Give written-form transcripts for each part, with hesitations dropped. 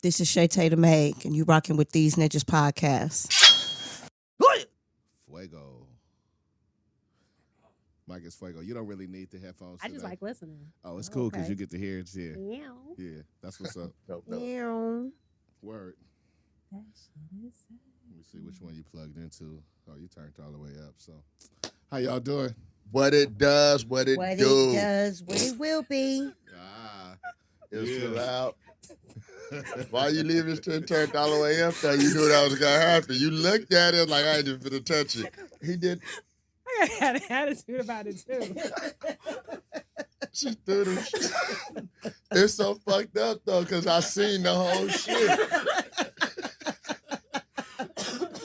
This is Shay Tatum Meg, and you rocking with Deez Ninjas Podcast. Fuego. Mike is fuego. You don't really need the headphones. I just like listening. Oh, it's cool because okay. you get to hear it. Yeah. Meow. Yeah, that's what's up. Meow. Word. That shit is sad. Let me see which one you plugged into. Oh, you turned all the way up. So, how y'all doing? What it does, what it What do. it does, what it will be. Ah, It's yeah. loud. Why you leave this shit turned all the way up there? You knew that was gonna happen. You looked at it like I ain't even finna touch it. He did. I had an attitude about it too. She threw the shit. It's so fucked up though, cause I seen the whole shit.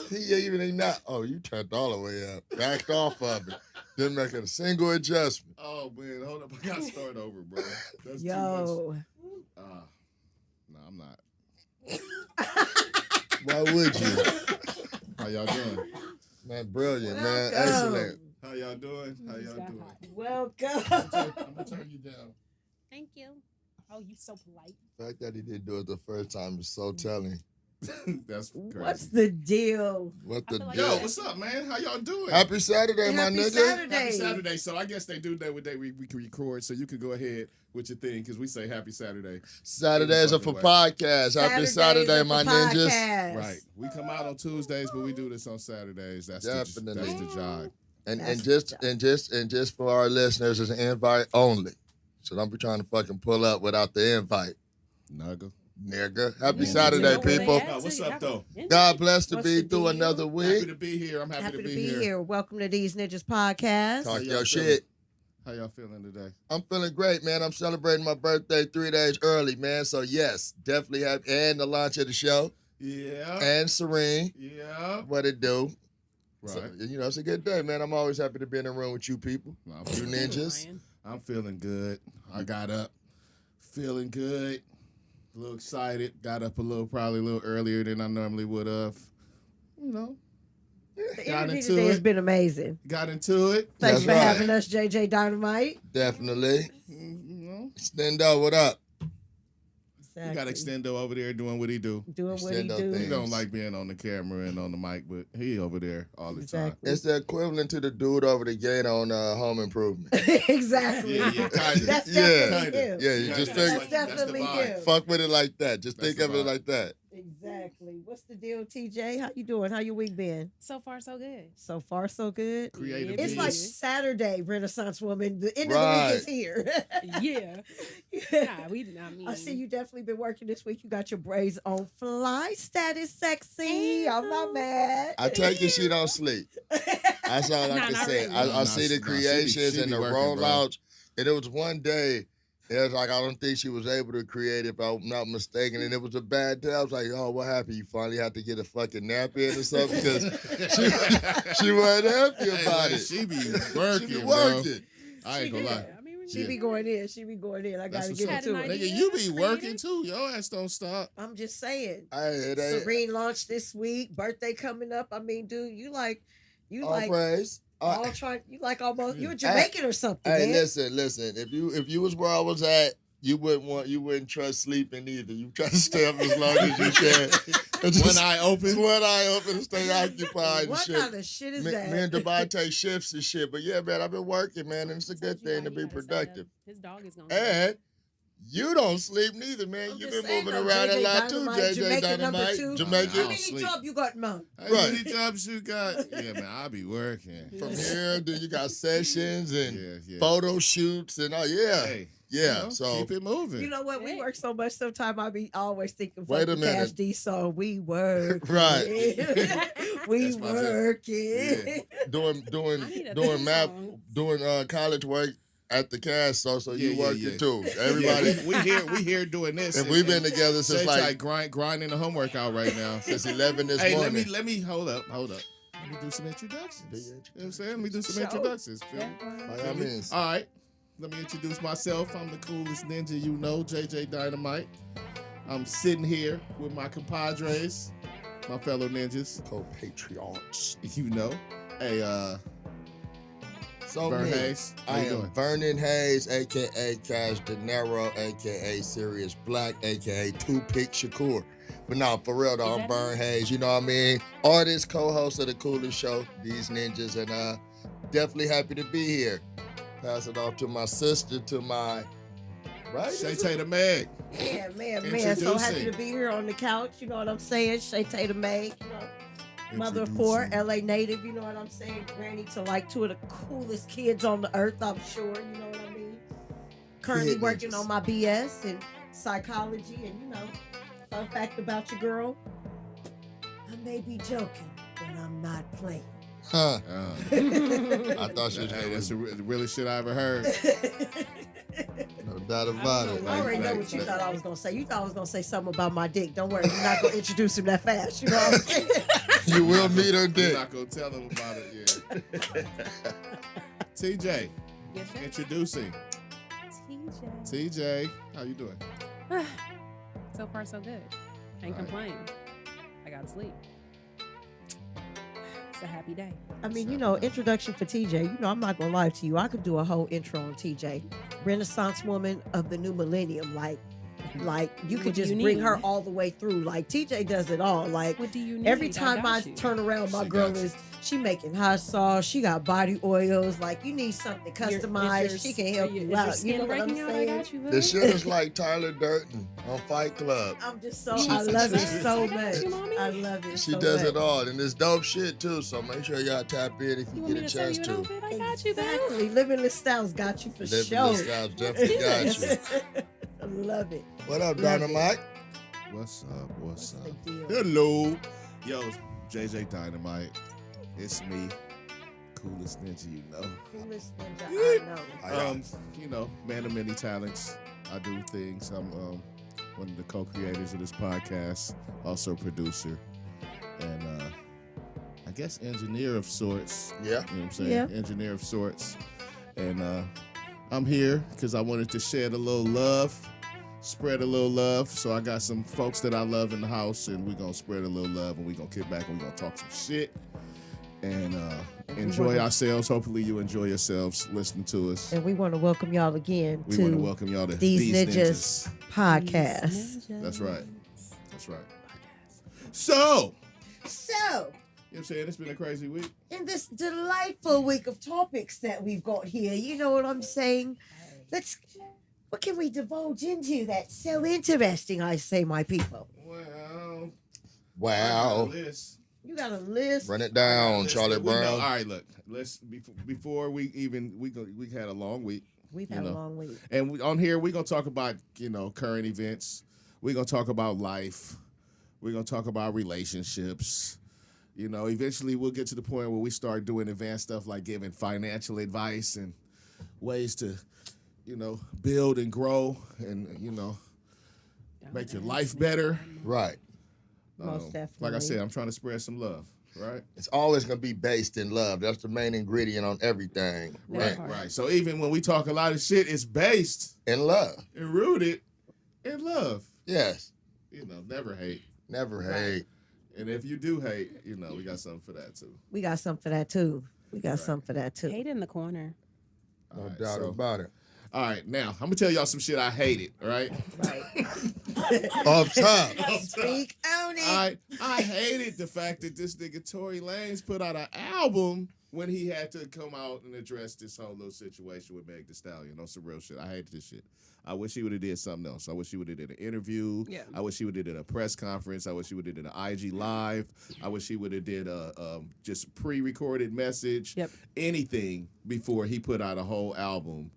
He even ain't not. Oh, you turned all the way up. Backed off of it. Didn't make a single adjustment. Oh man, hold up! I gotta start over, bro. That's too Yo. much. No, I'm not. Why would you? How y'all doing? Man, brilliant, man. Welcome. Excellent. How y'all doing? How Just y'all got doing? hot. Welcome. I'm gonna turn you down. Thank you. Oh, you so polite. The fact that he didn't do it the first time is so telling. That's crazy. What's the deal? What I the feel like- Yo, deal? what's up, man? How y'all doing? Happy Saturday, my Happy nigga. Saturday. Happy Saturday. So I guess they do that with we can record, so you can go ahead with your thing because we say Happy Saturday. Saturdays are for podcasts. Happy Saturdays Saturday, are my for ninjas. podcasts. Right. We come out on Tuesdays, but we do this on Saturdays. That's Definitely. the job. And That's just for our listeners, it's an invite only. So don't be trying to fucking pull up without the invite, Nugga. nigga. Happy Yeah, Saturday, you know where people. they at, Oh, what's too. up, though? God bless to What's be the through deal? another Happy week. to be here. I'm happy, Happy to be here. Welcome to Deez Ninjas Podcast. Talk How y'all your feeling? shit. How y'all feeling today? I'm feeling great, man. I'm celebrating my birthday 3 days early, man. So yes, definitely happy. And the launch of the show. Yeah. And Serene. Yeah. What it do? Right. So, it's a good day, man. I'm always happy to be in the room with you people. No, You ninjas. I'm feeling good. I got up feeling good. A little excited. Got up probably a little earlier than I normally would have. You know, The got interview into today has it. been amazing. Got into it. Thanks That's for right. having us, JJ Dynamite. Definitely. You know, Stendo, what up? we got Extendo over there doing what he do. Doing what he Extendo do. thing. He don't like being on the camera and on the mic, but he over there all the time. Exactly. It's the equivalent to the dude over the gate on Home Improvement. Exactly. Yeah, yeah, kinda. That's Yeah. definitely him. Yeah, you Kinda. just That's think, like- That's the definitely vibe. him. fuck with it like that. Just That's think the of it vibe. like that. Exactly. What's the deal, TJ? How you doing? How your week been? So far, so good. So far, so good. Creative. It's Deez. like Saturday, Renaissance woman. The end of Right. the week is here. Yeah. Nah, I mean, I see you definitely been working this week. You got your braids on fly status sexy. I'm not mad. I take it she don't sleep. That's all I Nah, can not say. really. I see the creations she and be the working, bro. rollouts. And it was one day, it was like, I don't think she was able to create, if I'm not mistaken. And it was a bad day. I was like, oh, what happened? You finally had to get a fucking nap in or something? Because she wasn't happy Hey, about man, it. She be working, She be bro. working. I ain't gonna lie. I mean, She Yeah. be going in. She be going in. I That's gotta what's get up. into Had an it. idea. Nigga, you be Creative. working too. Your ass don't stop. I'm just saying. Hey, it ain't Serene launched this week. Birthday coming up. I mean, dude, you like all praise. all trying. You like almost. You a Jamaican or something, Hey, man. listen. If you was where I was at, you wouldn't trust sleeping either. You try to stay up as long as you can. One eye open. One eye open and stay occupied and What shit. kind of shit is that? Me and Dubai take shifts and shit. But yeah, man, I've been working, man, and it's a good thing to be productive. His dog is going And you don't sleep neither, man. I'm You've just been saying, moving though, around a JJ lot too, Dynamite, JJ Jamaican number Dynamite. two. I Jamaican. How don't many sleep. jobs you got, man? How Right. many jobs you got? Yeah, man, I be working. From here, then you got sessions and Yeah. photo shoots and all. Yeah, Hey, yeah. you know, So keep it moving. You know what? We Hey. work so much. Sometimes I be always thinking, Wait a fucking Cash minute. D song. We work. Right. We That's my shit. working. doing map, song. doing college work at the cast. So you Yeah, working yeah. too. Yeah, Everybody. we here doing this. And we've been together since Sage like grinding the homework out right now. since 11 this Hey, morning. let me hold up. Let me do some introductions. Do You your know what I'm saying? Let me do some Show. introductions. Feel me? By Feel all me? means. All right. Let me introduce myself. I'm the coolest ninja you know, JJ Dynamite. I'm sitting here with my compadres, my fellow ninjas. Co-patriots. You know. Hey, So Vern me. Hayes. How I you am doing? Vernon Hayes, aka Cash De Niro, aka Sirius Black, aka Two-Pick Shakur. But no, for real though, Is I'm that Vern him? Hayes. You know what I mean? Artist, co-host of the coolest show, Deez Ninjas, and definitely happy to be here. Pass it off to my sister, to my right. Shay Tatum Meg. Yeah, man. So Introducing. happy to be here on the couch. You know what I'm saying? Shay Tatum May, you know. Mother of four, LA native, you know what I'm saying? Granny to like two of the coolest kids on the earth, I'm sure, you know what I mean? Currently Kid working ninjas. on my BS in psychology, and you know, fun fact about your girl, I may be joking, but I'm not playing. Huh. I thought she was Hey, gonna that's the realest shit I ever heard. No doubt about it. I already know Like, what you like- thought I was gonna say. You thought I was gonna say something about my dick. Don't worry, you're not gonna introduce him that fast. You know what I'm saying? You will meet her You're dick. not gonna tell him about it yet. TJ, Yes, sir. introducing TJ. TJ. How you doing? So far, so good. Can't Right. complain. I got to sleep. It's a happy day. I mean, you know, introduction for TJ. You know, I'm not gonna lie to you. I could do a whole intro on TJ, Renaissance woman of the new millennium. Like you could What do just you bring need? her all the way through. Like TJ does it all. Like What do you need? every time I got you. turn around, my She girl got you. is she making hot sauce. She got body oils. Like you need something Your- customized. is your- She can help is you your out. skin You know what I'm breaking out? I saying? got you, boo. This shit is like Tyler Durden on Fight Club. I'm just so You I need some love it desserts? so I got much. you, mommy. I love it. She so does much. it all, and it's dope shit too. So make sure y'all tap in if You you want get me a to send chance you an to. outfit? I got you, boo. Exactly. Limitless Styles got you for Living sure. this style definitely got you. I love it. What up, Love it. Dynamite? What's up? What's What's up? the deal? Hello. Yo, JJ Dynamite. It's me. Coolest ninja you know. Coolest ninja I know. I got You know, man of many talents. I do things. I'm one of the co-creators of this podcast, also producer, and I guess engineer of sorts. Yeah. You know what I'm saying? Yeah. Engineer of sorts. And I'm here because I wanted to shed a little love, spread a little love. So I got some folks that I love in the house, and we're going to spread a little love, and we're going to kick back, and we're going to talk some shit and enjoy ourselves. Hopefully you enjoy yourselves listening to us. And we want to welcome y'all again We want to to welcome y'all to Deez Deez Ninjas Podcast. Deez Ninjas. That's right. That's right. So, So, you know what I'm saying? It's been a crazy week. in this delightful week of topics that we've got here, you know what I'm saying? What can we divulge into that's so interesting, I say, my people? Well, Wow. list. You got a list. Run it down, List Charlie that we know. Brown. All right, look. Let's before we even we had a long week, We've you had a know. long week. and on here we're gonna talk about current events. We're gonna talk about life. We're gonna talk about relationships. Eventually we'll get to the point where we start doing advanced stuff like giving financial advice and ways to, build and grow and make your life better. Right. Most Like I definitely. said, I'm trying to spread some love. Right. It's always gonna be based in love. That's the main ingredient on everything. That Right. part. Right. So even when we talk a lot of shit, it's based In love. and rooted in love. Yes. Never hate. Never Right. hate. And if you do hate, we got something for that too. We got something for that too. Right. Something for that too. Hate in the corner. No All right, doubt so- about it. All right, now I'm gonna tell y'all some shit I hated. All right. Right. Off top. Speak on it. I hated the fact that this nigga Tory Lanes put out an album when he had to come out and address this whole little situation with Meg Thee Stallion. On some real shit. I hated this shit. I wish he would have did something else. I wish he would have did an interview. Yeah. I wish he would have did a press conference. I wish he would have did an IG live. I wish he would have did a just pre-recorded message. Yep. Anything before he put out a whole album.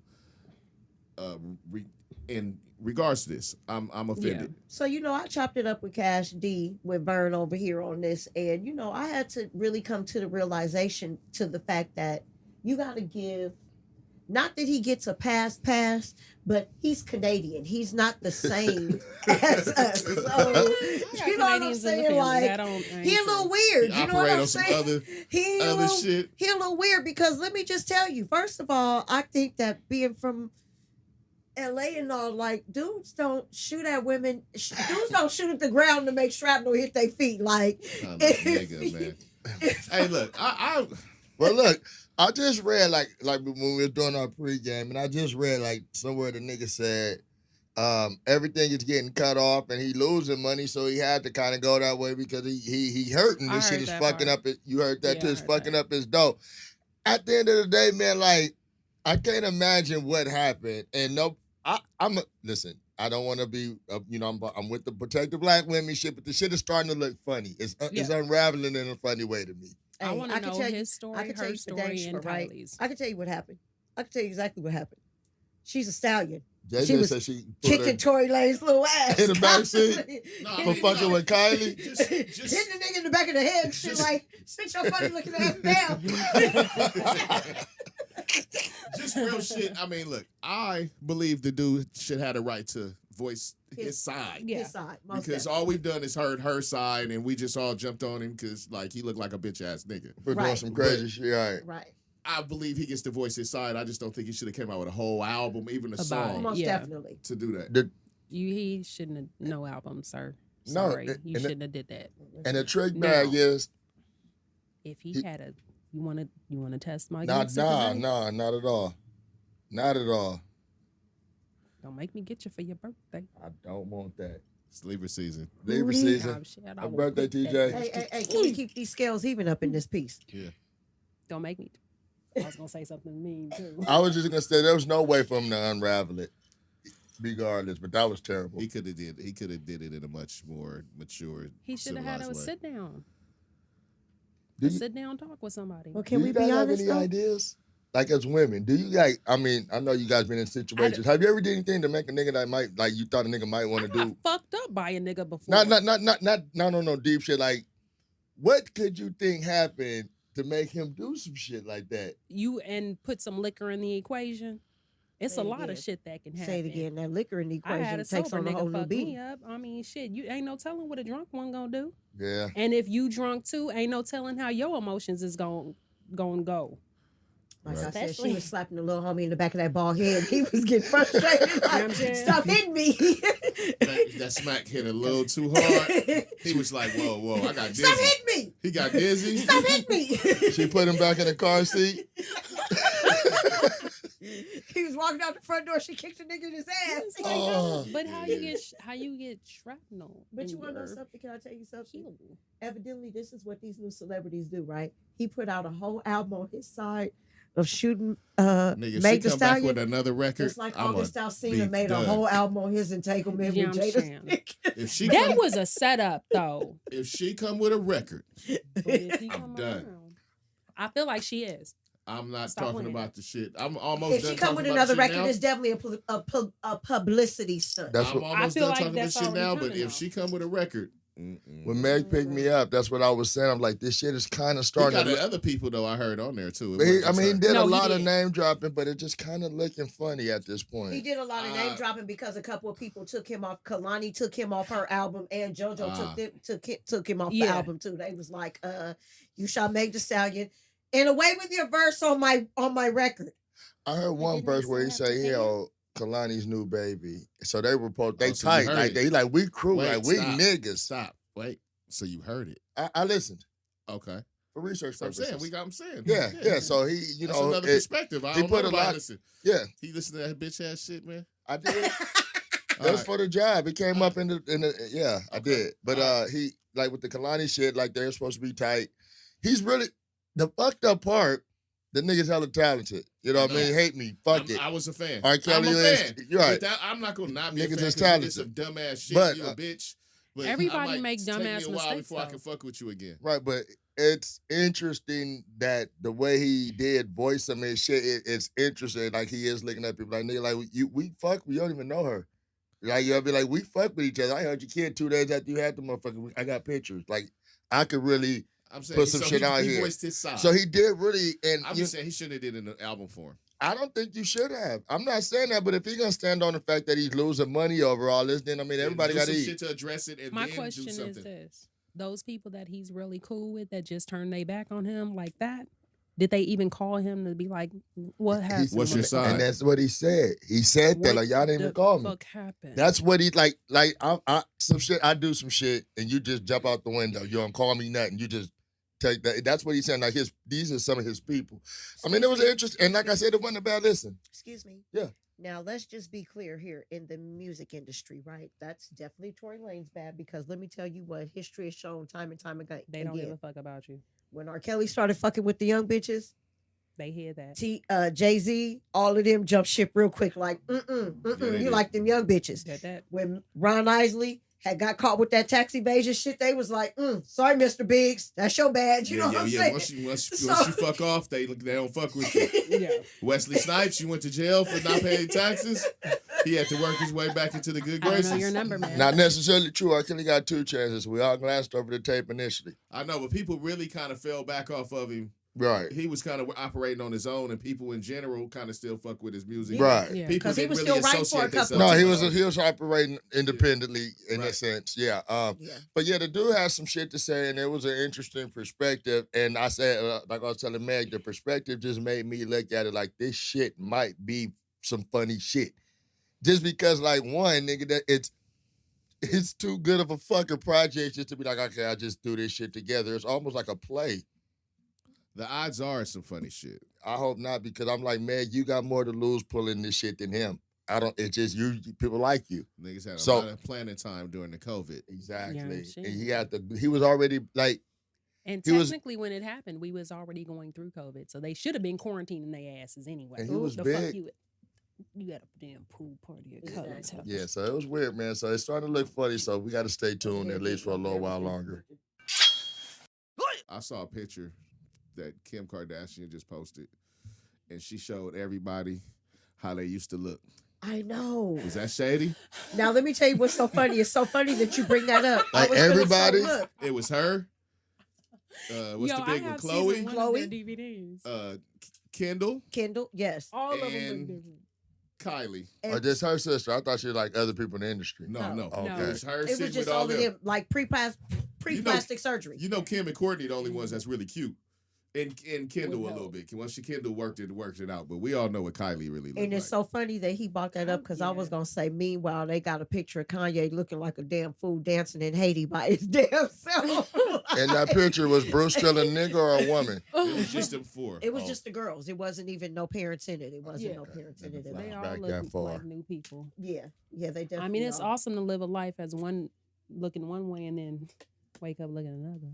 In regards to this, I'm offended. So, I chopped it up with Cash D, with Vern over here on this. And, I had to really come to the realization to the fact that you got to give, not that he gets a pass, but he's Canadian. He's not the same as us. So, you know what I'm saying? Like, he a little weird. He You know what operate I'm on some saying? He a other little, shit. he a little weird because let me just tell you, first of all, I think that being from LA and all, like, dudes don't shoot at women. Dudes don't shoot at the ground to make shrapnel hit their feet. Like, Kind of nigga, man. Hey, look, Well, look, I just read like when we were doing our pregame, and I just read like somewhere the nigga said everything is getting cut off and he losing money, so he had to kind of go that way because he hurting. This shit is fucking up. You heard that too? It's fucking up his dough. At the end of the day, man, like I can't imagine what happened. And listen. I don't want to be, I'm with the protective black women shit, but the shit is starting to look funny. It's unraveling in a funny way to me. I want to know his story, her story, and Kylie's. I can tell you what happened. I can tell you exactly what happened. She's a stallion. She was kicking Tory Lanes' little ass in the backseat for fucking with Kylie. Just hitting the nigga in the back of the head and shit like, sit your funny looking ass down. Just real shit. I mean, look, I believe the dude should have the right to voice his side. Yeah. His side. Because all we've done is heard her side, and we just all jumped on him because, like, he looked like a bitch ass nigga. For doing some crazy shit, right. I believe he gets to voice his side. I just don't think he should have came out with a whole album, even a song. Most definitely. To do that. He shouldn't have no album, sir. Sorry. You shouldn't have did that. And the trick bag is if he had a you wanna test my not at all. Not at all. Don't make me get you for your birthday. I don't want that. It's Libra season. Libra season. Happy birthday, TJ. Hey, can we keep these scales even up in this piece? Yeah. Don't make me. I was gonna say something mean too. I was just gonna say there was no way for him to unravel it, regardless. But that was terrible. He could have did it in a much more mature. He should have had a sit down. Sit down, talk with somebody. Well, can we be honest? Do you guys have any ideas? Like as women, do you guys? I mean, I know you guys been in situations. Have you ever did anything to make a nigga that might like you thought a nigga might want to do? I fucked up by a nigga before. No, deep shit. Like, what could you think happened to make him do some shit like that? And put some liquor in the equation. It's a lot of shit that can happen. Say it again. That liquor in the equation I had a takes on a whole new beat. Me up. I mean, shit, you ain't no telling what a drunk one gonna do. Yeah. And if you drunk too, ain't no telling how your emotions is gonna go. Like I said, she was slapping the little homie in the back of that bald head. He was getting frustrated. Like, stop hitting me. that smack hit a little too hard. He was like, whoa, I got dizzy. Stop hitting me. He got dizzy. Stop hitting me. She put him back in the car seat. He was walking out the front door. She kicked the nigga in his ass. But how you get shrapnel? But you want to know something? Can I tell you something? Evidently, this is what these new celebrities do, right? He put out a whole album on his side of shooting nigga, Meg she Thee come back Stallion. with another record. It's like August Alsina made a whole album on his entanglement with Jada. That was a setup, though. If she come with a record, I'm done. I feel like she is. I'm not talking about the shit. I'm almost if done. If she come with another record, it's definitely a publicity stunt. I'm almost done talking this shit now, but if she come with a record, when Meg picked me up, that's what I was saying. I'm like, this shit is kind of starting. He got other people though. I heard on there too. He did a lot of name dropping, but it just kind of looking funny at this point. He did a lot of name dropping because a couple of people took him off. Kalani took him off her album, and JoJo took him off the album too. They was like, "You shall Meg Thee Stallion." And away with your verse on my record. I heard one verse where he said, Kalani's new baby. So they were they tight. Like they like we crew, like we niggas. Stop. Wait. So you heard it. I listened. Okay. For research purposes. I'm saying. Yeah. So he, That's another perspective. I don't know about listen. Yeah. He listened to that bitch ass shit, man. I did. That's for the job. It came up in the I did. But he like with the Kalani shit, like they're supposed to be tight. He's really the fucked up part, the nigga's hella talented. You know what I mean? Hate me. Fuck it. I was a fan. R. Kelly is. You're right. I'm not going to not be niggas a fan. Is talented. You did some dumbass shit. But, you a bitch. But everybody make dumbass mistakes. Take me a while before I can fuck with you again. Right, but it's interesting that the way he did voice him and shit, it's interesting. Like he is looking at people like, nigga, like we fuck, we don't even know her. Like you'll be like, we fuck with each other. I heard your kid 2 days after you had the motherfucker. I got pictures. Like I could really put some shit out here. He voiced his side. So he did really, and I'm just saying he shouldn't have did an album for him. I don't think you should have. I'm not saying that, but if he's gonna stand on the fact that he's losing money over all this, then I mean everybody got to eat. Shit to address it, and my then question do something. is this: those people that he's really cool with that just turned their back on him like that, did they even call him to be like, "What happened? What's your side?" And that's what he said. He said that like y'all didn't even call me. What happened? That's what he like. I some shit. I do some shit, and you just jump out the window. You don't call me nothing. You just take that. That's what he's saying. Like these are some of his people. I mean, it was interesting, and like I said, it wasn't a bad listen. Excuse me. Yeah. Now let's just be clear here in the music industry, right? That's definitely Tory Lanes bad because let me tell you what history has shown time and time again. They don't give a fuck about you. When R. Kelly started fucking with the young bitches, They hear that. Jay-Z, all of them jumped ship real quick. Like, Yeah, they you did. like them young bitches. That. When Ron Isley had got caught with that tax evasion shit, they was like, sorry, Mr. Biggs, that's your bad. You know what I'm saying? Once you fuck off, they don't fuck with you. Yeah. Wesley Snipes, you went to jail for not paying taxes. He had to work his way back into the good I don't graces. know your number, man. Not necessarily true. R. Kelly got 2 chances. We all glanced over the tape initially. I know, but people really kind of fell back off of him. Right. He was kind of operating on his own, and people in general kind of still fuck with his music. Right. Yeah. People 'Cause he didn't was really still writing for a associate couple- themselves. No, with he him. was operating independently in a Right. sense. Yeah. Yeah. But yeah, the dude has some shit to say, and it was an interesting perspective. And I said, like I was telling Meg, the perspective just made me look at it like this shit might be some funny shit. Just because, like, one nigga, that it's too good of a fucking project just to be like, okay, I just do this shit together. It's almost like a play. The odds are it's some funny shit. I hope not, because I'm like, Meg, you got more to lose pulling this shit than him. It's just you people like you. Niggas had a So- lot of planning time during the COVID. Exactly. shit. And he was already like, And He was- technically, when it happened, we was already going through COVID, so they should have been quarantining their asses anyway. And he was the big. Fuck you got a damn pool party at Exactly. Colin's house. yeah, so it was weird, man. So it's starting to look funny. So we got to stay tuned at least for a little while longer. I saw a picture that Kim Kardashian just posted, and she showed everybody how they used to look. I know. Was that shady? Now let me tell you what's so funny. It's so funny that you bring that up. I Like was gonna say, everybody? look, It was her. What's Yo, the big I one? have Chloe. season 1 Chloe? of their DVDs. Kendall. Kendall, yes. All of them and- look different. Kylie. And Or just her sister. I thought she was like other people in the industry. No, no. Okay. It was her it sitting was just with all all of them. them, like pre-plastic surgery. You know, Kim and Courtney the only ones that's really cute. And Kendall With a little help. bit. Once Kendall worked it out, but we all know what Kylie really looked And it's like. so funny that he brought that up because I was Yeah. gonna say, meanwhile, they got a picture of Kanye looking like a damn fool dancing in Haiti by his damn self. And that picture was Bruce still a nigga or a woman? It was just them four. It was Oh. just the girls. It wasn't even no parents in it. It wasn't Yeah. no parents in it. They at They all. all Back look that far. like new people. Yeah, yeah, they definitely. I mean, it's are. awesome to live a life as one, looking one way and then wake up looking another.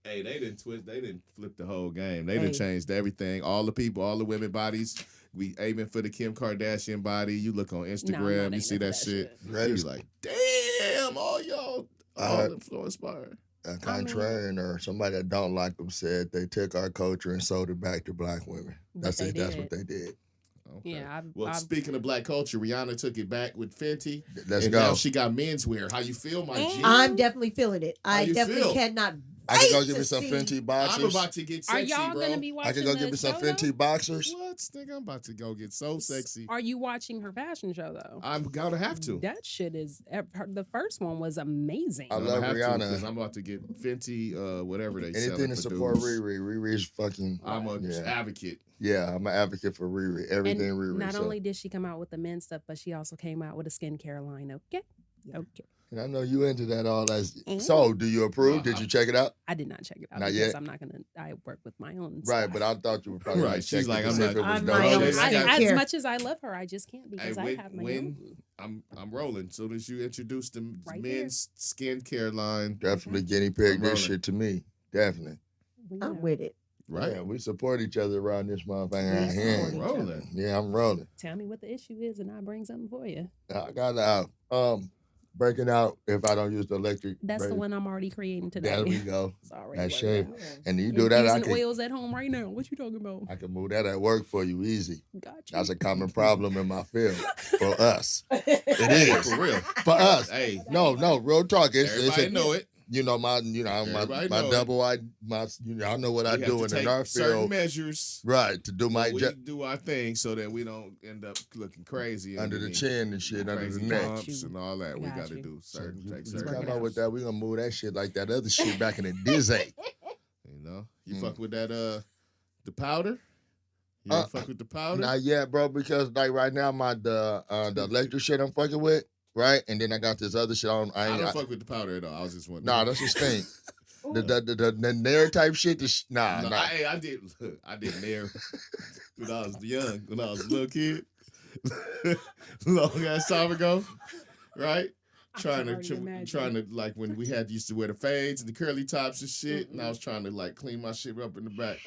Hey, they didn't twist. They didn't flip the whole game. They Hey. done changed everything. All the people, all the women bodies. We aiming for the Kim Kardashian body. You look on No, I'm Instagram, not you see aiming that for shit. You be Greatest like, damn, all y'all, all influenced by her. A contrarian or somebody that don't like them said they took our culture and sold it back to black women. But That's they it. That's did. what they did. Okay. Yeah, Well, speaking of black culture, Rihanna took it back with Fenty. Let's and go. now she got menswear. How you feel, my G? I'm definitely feeling it. How I you definitely feel? cannot. I can go wait give to me some see- Fenty boxers. I'm about to get Are sexy, y'all bro. gonna be watching? I can go the give me some show, though? Fenty boxers. What? Nigga, I'm about to go get so sexy. Are you watching her fashion show though? I'm gonna have to. That shit is. The first one was amazing. I love Rihanna. because I'm about to get Fenty, whatever they sell. Anything to support Riri. Riri's fucking. I'm a yeah. advocate. Yeah, I'm an advocate for Riri. Everything And Riri. not so. only did she come out with the men's stuff, but she also came out with a skincare line. Okay. And I know you into that all that. So, do you approve? Did you check it out? I did not check it out Not because yet? I'm not gonna. I work with my own. Right, stuff. but I thought you were probably Right, gonna she's check like, it to I'm see if not- it was I'm dope. my own- I got- as care. much as I love her, I just can't Hey, because I have my own. I'm rolling. Soon as you introduce the Right men's skincare line, Definitely guinea pig I'm this rolling. shit to me. Definitely. I'm with it. right? Yeah, we support each other around this motherfucker out We here. support each other. Rolling. Yeah, I'm rolling. Tell me what the issue is, and I'll bring something for you. I got it out. Breaking out if I don't use the electric. That's the razor. one I'm already creating today. There we go. It's already That's worked shame. out. And you do that, I Infusing can, oils at home right now. What you talking about? I can move that at work for you easy. Got you. That's a common problem in my field for us. It is For real. for us. Hey, No, real talk. It's everybody know it. You know my Everybody my know it. double I I know what I We have do to in take our certain field. measures. Right, to do my We job do our thing so that we don't end up looking crazy under the underneath. chin and shit, under the Crazy neck. pumps and all that. We Got got to you. do So certain, you take you certain. come working out out. with that, we gonna move that shit like that other shit back in the dizzy. You know, you Mm. fuck with that the powder. You ever fuck with the powder? Not yet, bro, because like right now the electric shit I'm fucking with, right? And then I got this other shit on. I don't fuck with the powder at all. I was just wondering. Nah, that's just stink. The Nair type shit. Nah. I did Nair when I was young, when I was a little kid, long ass time ago, right? Trying to like when we used to wear the fades and the curly tops and shit, and I was trying to like clean my shit up in the back.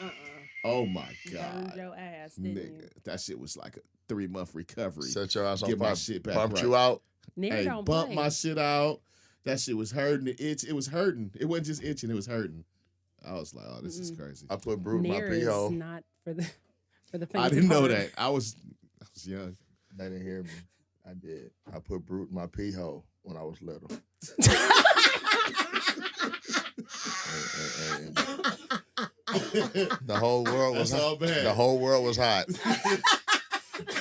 Oh my God, your ass, didn't you? That shit was like a 3-month recovery. Set your ass on Get fire. my shit back Bumped right. you out. Nair don't bump play. my shit out. That shit was hurting. It was hurting. It wasn't just itching. It was hurting. I was like, oh, this is crazy. I put Brute in my Nair pee is hole. not for the faint I didn't know heart. that. I was young. They didn't hear me. I did. I put Brute in my pee hole when I was little. The whole world was That's all hot. bad. The whole world was hot.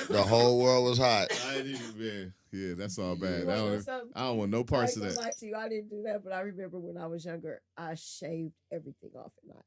The whole world was hot. I didn't even, man. Yeah, that's all bad. You wanna know something? I don't want no parts of I ain't that. gonna lie to you, I didn't do that, but I remember when I was younger, I shaved everything off at night.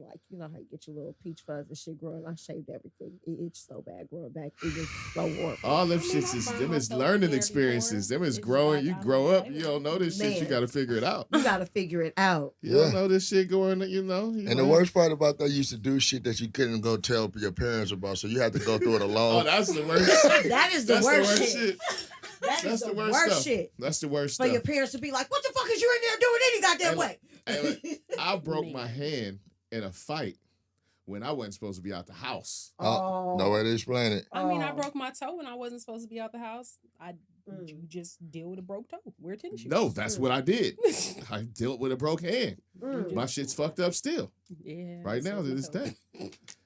Like, you know how you get your little peach fuzz and shit growing. I shaved everything. It itched so bad growing back. It was so warm. All them shits is learning experiences. Them is growing. You grow up, you don't know this shit. You Man. got to figure it out. You gotta figure it out. You don't know this shit going. You know. And the worst part about that, you used to do shit that you couldn't go tell your parents about, so you had to go through it Oh, alone. that's the worst. That is the That's worst the worst shit. shit. That That's is the the worst worst stuff. shit. That's the worst For stuff. your parents to be like, what the fuck is you in there doing any goddamn Hey, way? Hey, look, I broke my hand in a fight when I wasn't supposed to be out the house. No way to explain it. I mean, I Oh. broke my toe when I wasn't supposed to be out the house. You just deal with a broke toe. Wear tennis shoes. No, that's what I did. I dealt with a broke hand. My shit's fucked up still. Yeah. Right now to this day.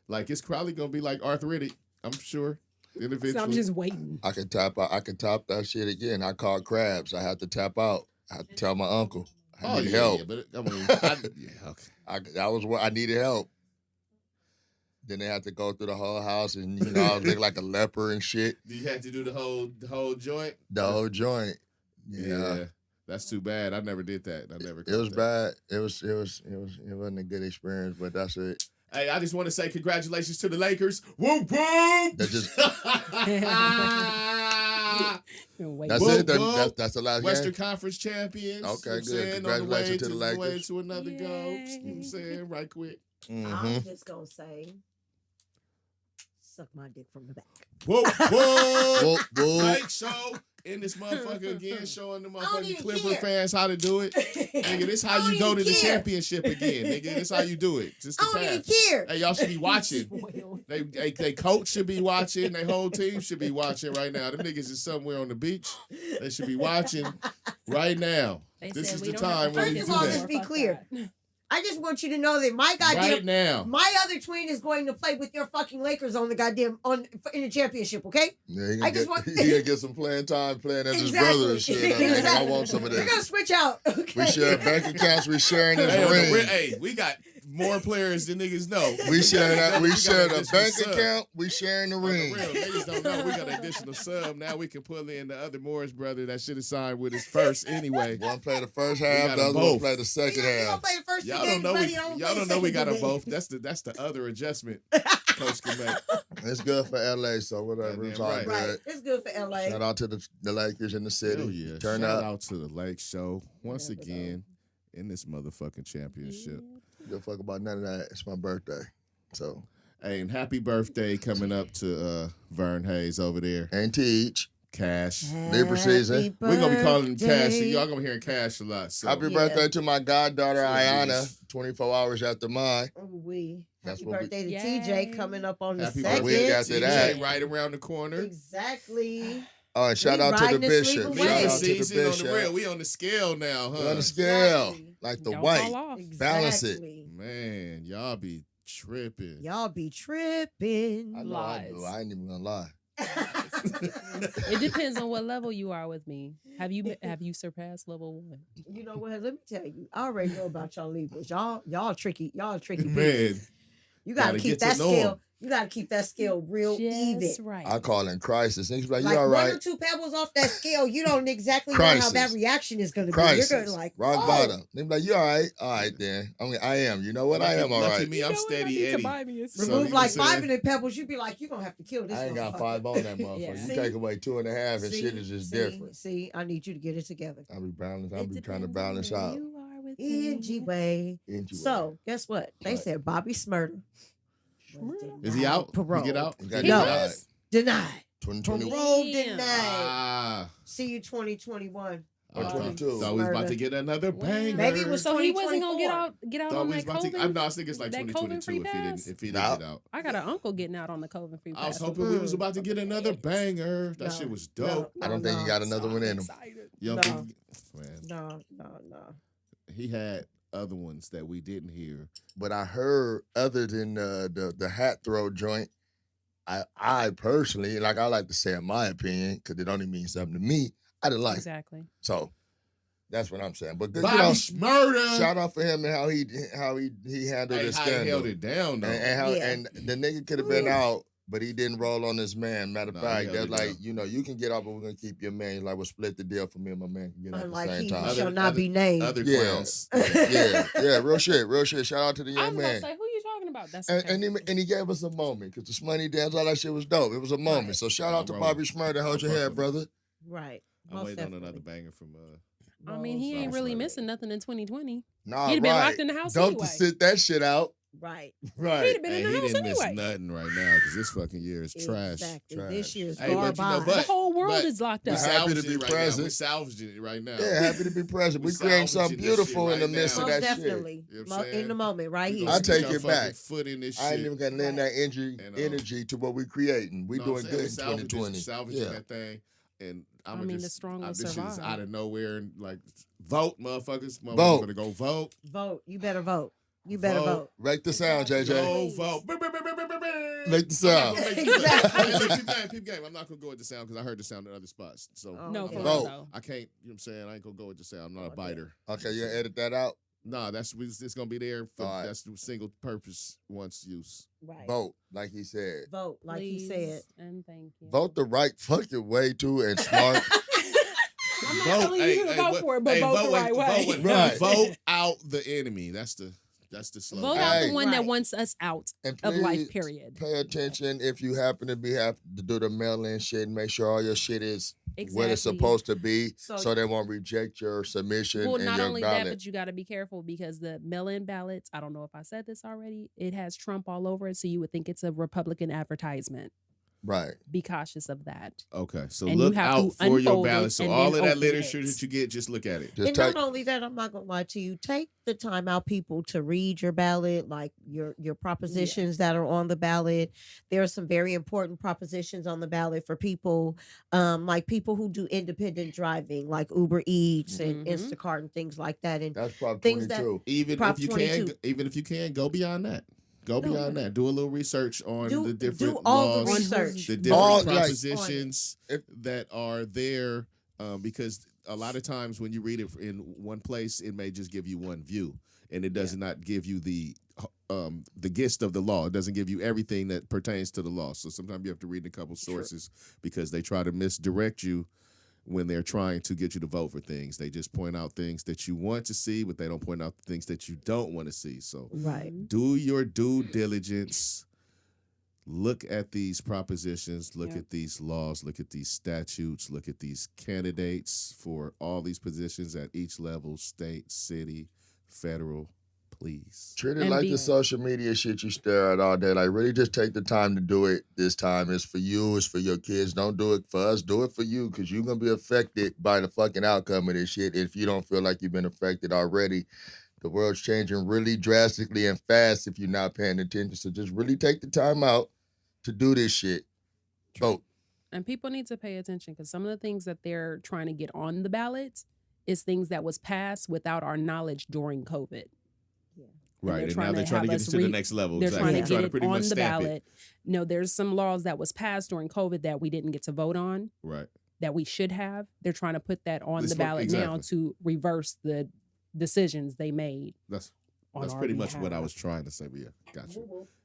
Like it's probably gonna be like arthritic, I'm sure. Individually. So I'm just waiting. I could tap out. I could tap that shit again. I caught crabs. I had to tap out. I had to tell my uncle. I need help. Yeah, but I mean, okay. I needed help. Then they had to go through the whole house, and I was looking like a leper and shit. You had to do the whole joint? The whole joint. Yeah. That's too bad. I never did that. I never. It was bad. It wasn't a good experience, but that's it. Hey, I just want to say congratulations to the Lakers. Whoop whoop. That's just Wait. that's Whoop, it. whoop. That's the last Western game. Conference champions. Okay, You know good. what I'm saying? Congratulations to the On the way Lakers. to another go. You know what I'm Yay. saying? Right quick. I'm just gonna say, suck my dick from the back. Whoop whoop. Whoop, whoop. Lake show in this motherfucker again, showing the motherfucking even Clipper care. fans how to do it. Nigga, this how I don't you go to even the care. championship again, nigga. This how you do it. Just I the don't even pass. care. Hey, y'all should be watching. Spoiled. They coach should be watching. Their whole team should be watching right now. Them niggas is somewhere on the beach. They should be watching right now. They This said is we the don't have time to when First we of do all, that. let's be Fuck clear. that. I just want you to know that my goddamn Right now. my other twin is going to play with your fucking Lakers on the goddamn in the championship. Okay, Yeah, I just want- he gonna get some playing time playing as his Exactly. brother and shit. I Exactly. want some of we're gonna this. switch out. Okay? We share bank accounts. We sharing this Hey, ring. hey, we got more players than niggas know. We share that. We got share an the additional bank sub. account. We sharing the For ring. real, niggas don't know. We got an additional sub. Now we can pull in the other Morris brother that should have signed with us first anyway. One play the first got half. The them other one both. play the We second gonna half. play the first Y'all two don't games, know buddy. we Don't y'all play don't the know we second got them game. both. That's the other adjustment Coach can make. It's good for LA. So whatever. Yeah, It's all right. Right, good. it's good for LA. Shout out to the Lakers in the city. Hell yeah. Turn Shout up. out to the Lake Show once Yeah, but, again in this motherfucking championship. Give a fuck about none of that. It's my birthday. So Hey, and happy birthday coming up to Vern Hayes over there. and teach. Cash. Libra season. We're gonna be calling him Cash. birthday. Y'all gonna be hearing Cash a lot. So Happy Yeah. birthday to my goddaughter So Ayana. yes. 24 hours after mine. That's Happy what we- birthday to Yay. TJ coming up on the happy second. week birthday. after TJ that. right around the corner. Exactly. Oh, and shout We out to the riding this bishop. legal Shout way. Legal out to the season on the bishop. real. We on the scale now, We on huh? the scale. Exactly. Like the Don't white. fall off. Balance it. Exactly. Man, y'all be tripping. Y'all be tripping. I know I do. Lies. I ain't even gonna lie. It depends on what level you are with me. Have you surpassed level 1? You know what? Let me tell you. I already know about y'all Libras. Y'all tricky. Y'all tricky. people. Man, You gotta gotta keep get to that know 'em. scale. You got to keep that scale real even. Just right. I call it crisis. Niggas be like, Like you all right? 1 or 2 pebbles off that scale, you don't exactly know how that reaction is going to be. Crisis. You're going to like, rock bottom. They be like, you all right? All right, then. I mean, I am. You know what? I am all Lucky right. me, I'm steady Eddie. remove like 5 of the pebbles, you'd be like, you're going to have to kill this I ain't got motherfucker. 5 on that motherfucker. Yeah. You take away 2.5 and shit is just different. See, I need you to get it together. I'll be trying to balance out. NG way. So, guess what? They said Bobby Smurder. Is he out? Parole. He get out? He got No. denied. Denied. 2020. Parole Damn. denied. Ah. See you 2021. Or 22. Thought we was about to get another banger. Maybe it was So he wasn't gonna 2024. get out Thought on we was that about to. COVID. I think it's like that 2022 COVID-free pass? if he didn't get out. I got an uncle getting out on the COVID free pass. I was hoping we was about to get another banger. That No, shit was dope. I don't think he got another one in him. You don't No. think, man, No. he had other ones that we didn't hear. But I heard, other than the hat throw joint, I personally, like I like to say in my opinion, because it only means something to me, I didn't like it. Exactly. So that's what I'm saying. But Bobby Smurder. shout out for him and how he handled Hey, his how he scandal. held it down though. And how Yeah. and the nigga could have been out, but he didn't roll on his man. Matter of No, fact, he they're held it like, down. you know, you can get out, but we're gonna keep your man. He's like, we'll split the deal for me and my man can get out Unlike at the he same time. shall not be named. Other Yeah. clowns. yeah, real shit. Shout out to the I young was about to man. say, who you talking about? That's And, okay. and he gave us a moment because the Smoney dance, all that shit was dope. It was a moment. Right. So shout out to Bro. Bobby Smurder. Hold your Fuck head, with brother. Right. I'm Most waiting on definitely. another banger from I mean, he Bobby ain't really Smurder. missing nothing in 2020. Nah, He'd have been right. locked in the house Don't anyway. sit that shit out. Right. Right. He'd have been Hey, in he the house didn't miss anyway. nothing right now because this fucking year is trash. Exactly. Trash. This year's Hey, but garbage. you know, The but- whole world but is locked we up. We're happy to salvaging be it right now. present. We're salvaging it right now. Yeah, happy to be present. We We creating something salvaging this shit beautiful in the right midst now. of Most that shit. definitely. You know what I'm In the saying? moment, right We here. gonna I take stick our it back. fucking Foot in this I ain't shit. even gonna lend that energy to what we creating. We Know what doing I'm good in saying? Salvaging 2020. Salvaging Yeah. that thing. And I mean, the just, strong will this shit is survive. out of nowhere and like vote, motherfuckers. Motherfuckers Vote. gonna go vote. Vote. You better vote. You better vote. Rake the sound, JJ. Go Please. vote. Make the sound. Peep game. I'm not gonna go with the sound because I heard the sound in other spots. So Oh, No, okay. for Vote. real though. I can't. You know what I'm saying? I ain't gonna go with the sound. I'm not a Okay. biter. Okay, you gonna edit that out? No, it's gonna be there for All right. that's the single purpose once use. Right. Vote, like he said. Vote, like Please he said. and thank you. Vote the right fucking way too and smart. I'm not telling you to vote for it, but vote the right way. Right. Vote out the enemy. That's the slogan. Vote out Hey. the one that Right. wants us out And of life, please period. Pay attention if you happen to have to do the mail-in shit and make sure all your shit is what it's Exactly. supposed to be So- so they won't reject your submission Well, and not your only ballot. that, but you got to be careful because the mail-in ballots, I don't know if I said this already, it has Trump all over it, so you would think it's a Republican advertisement. Right. Be cautious of that. Okay, so And you look have to out for your unfold it ballot. So and all then of that open literature it. that you get, just look at it. Just And take not only that, I'm not gonna lie to you. Take the time out, people, to read your ballot, like your propositions that are on the ballot. There are some very important propositions on the ballot for people, like people who do independent driving, like Uber Eats and Mhm. Instacart and things like that. And that's Prop things that- 22. Even Prop if you 22. can, go beyond that. Go beyond that. Do a little research on the different do all laws, the On research. the different All, like, propositions If- that are there, because a lot of times when you read it in one place, it may just give you one view, and it does not give you the gist of the law. It doesn't give you everything that pertains to the law. So sometimes you have to read a couple sources because they try to misdirect you when they're trying to get you to vote for things. They just point out things that you want to see, but they don't point out things that you don't want to see. So Right. do your due diligence. Look at these propositions, look Yep. at these laws, look at these statutes, look at these candidates for all these positions at each level, state, city, federal, please. Treat it And like be- the social media shit you stare at all day. Like, really just take the time to do it this time. It's for you. It's for your kids. Don't do it for us. Do it for you because you're going to be affected by the fucking outcome of this shit if you don't feel like you've been affected already. The world's changing really drastically and fast if you're not paying attention. So just really take the time out to do this shit. Vote. And people need to pay attention because some of the things that they're trying to get on the ballots is things that was passed without our knowledge during COVID. Right, and now trying they're to trying to have get us it to the read- next level. They're Exactly. trying to get pretty it on much the stamp it. ballot. No, there's some laws that was passed during COVID that we didn't get to vote on Right. that we should have. They're trying to put that on This the one- ballot now exactly. to reverse the decisions they made. That's on that's our pretty much what I behalf. was trying to say. But yeah, gotcha.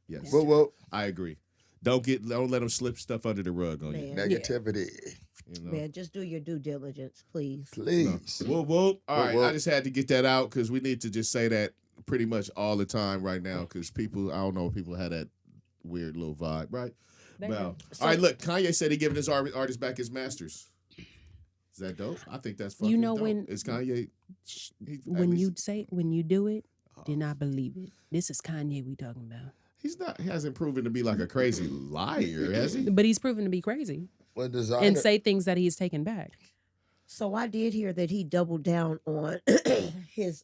Yes, Well, I agree. Don't let them slip stuff under the rug on you. Man. Negativity. You know? Man, just do your due diligence, please. Please. No. Whoop. All right, Whoop. I just had to get that out because we need to just say that pretty much all the time right now because people, I don't know, people had that weird little vibe, right? Well, all right, look, Kanye said he giving his artist back his masters. Is that dope? I think that's fucking dope. when it's Kanye. When you do it, do not believe it. This is Kanye we talking about. He hasn't proven to be like a crazy liar, has he? But he's proven to be crazy What designer? and say things that he's taken back. So I did hear that he doubled down on his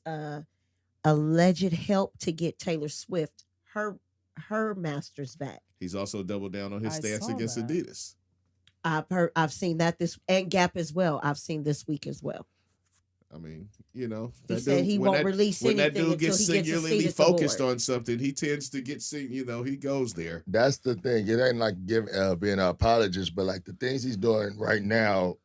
alleged help to get Taylor Swift her masters back. He's also doubled down on his stance against that. Adidas. I've seen that and Gap as well. I've seen this week as well. I mean, you know, He said he won't release when anything that dude until gets he gets a singularly seat at the focused board. on something, he tends to get he goes there. That's the thing. It ain't like being an apologist, but like the things he's doing right now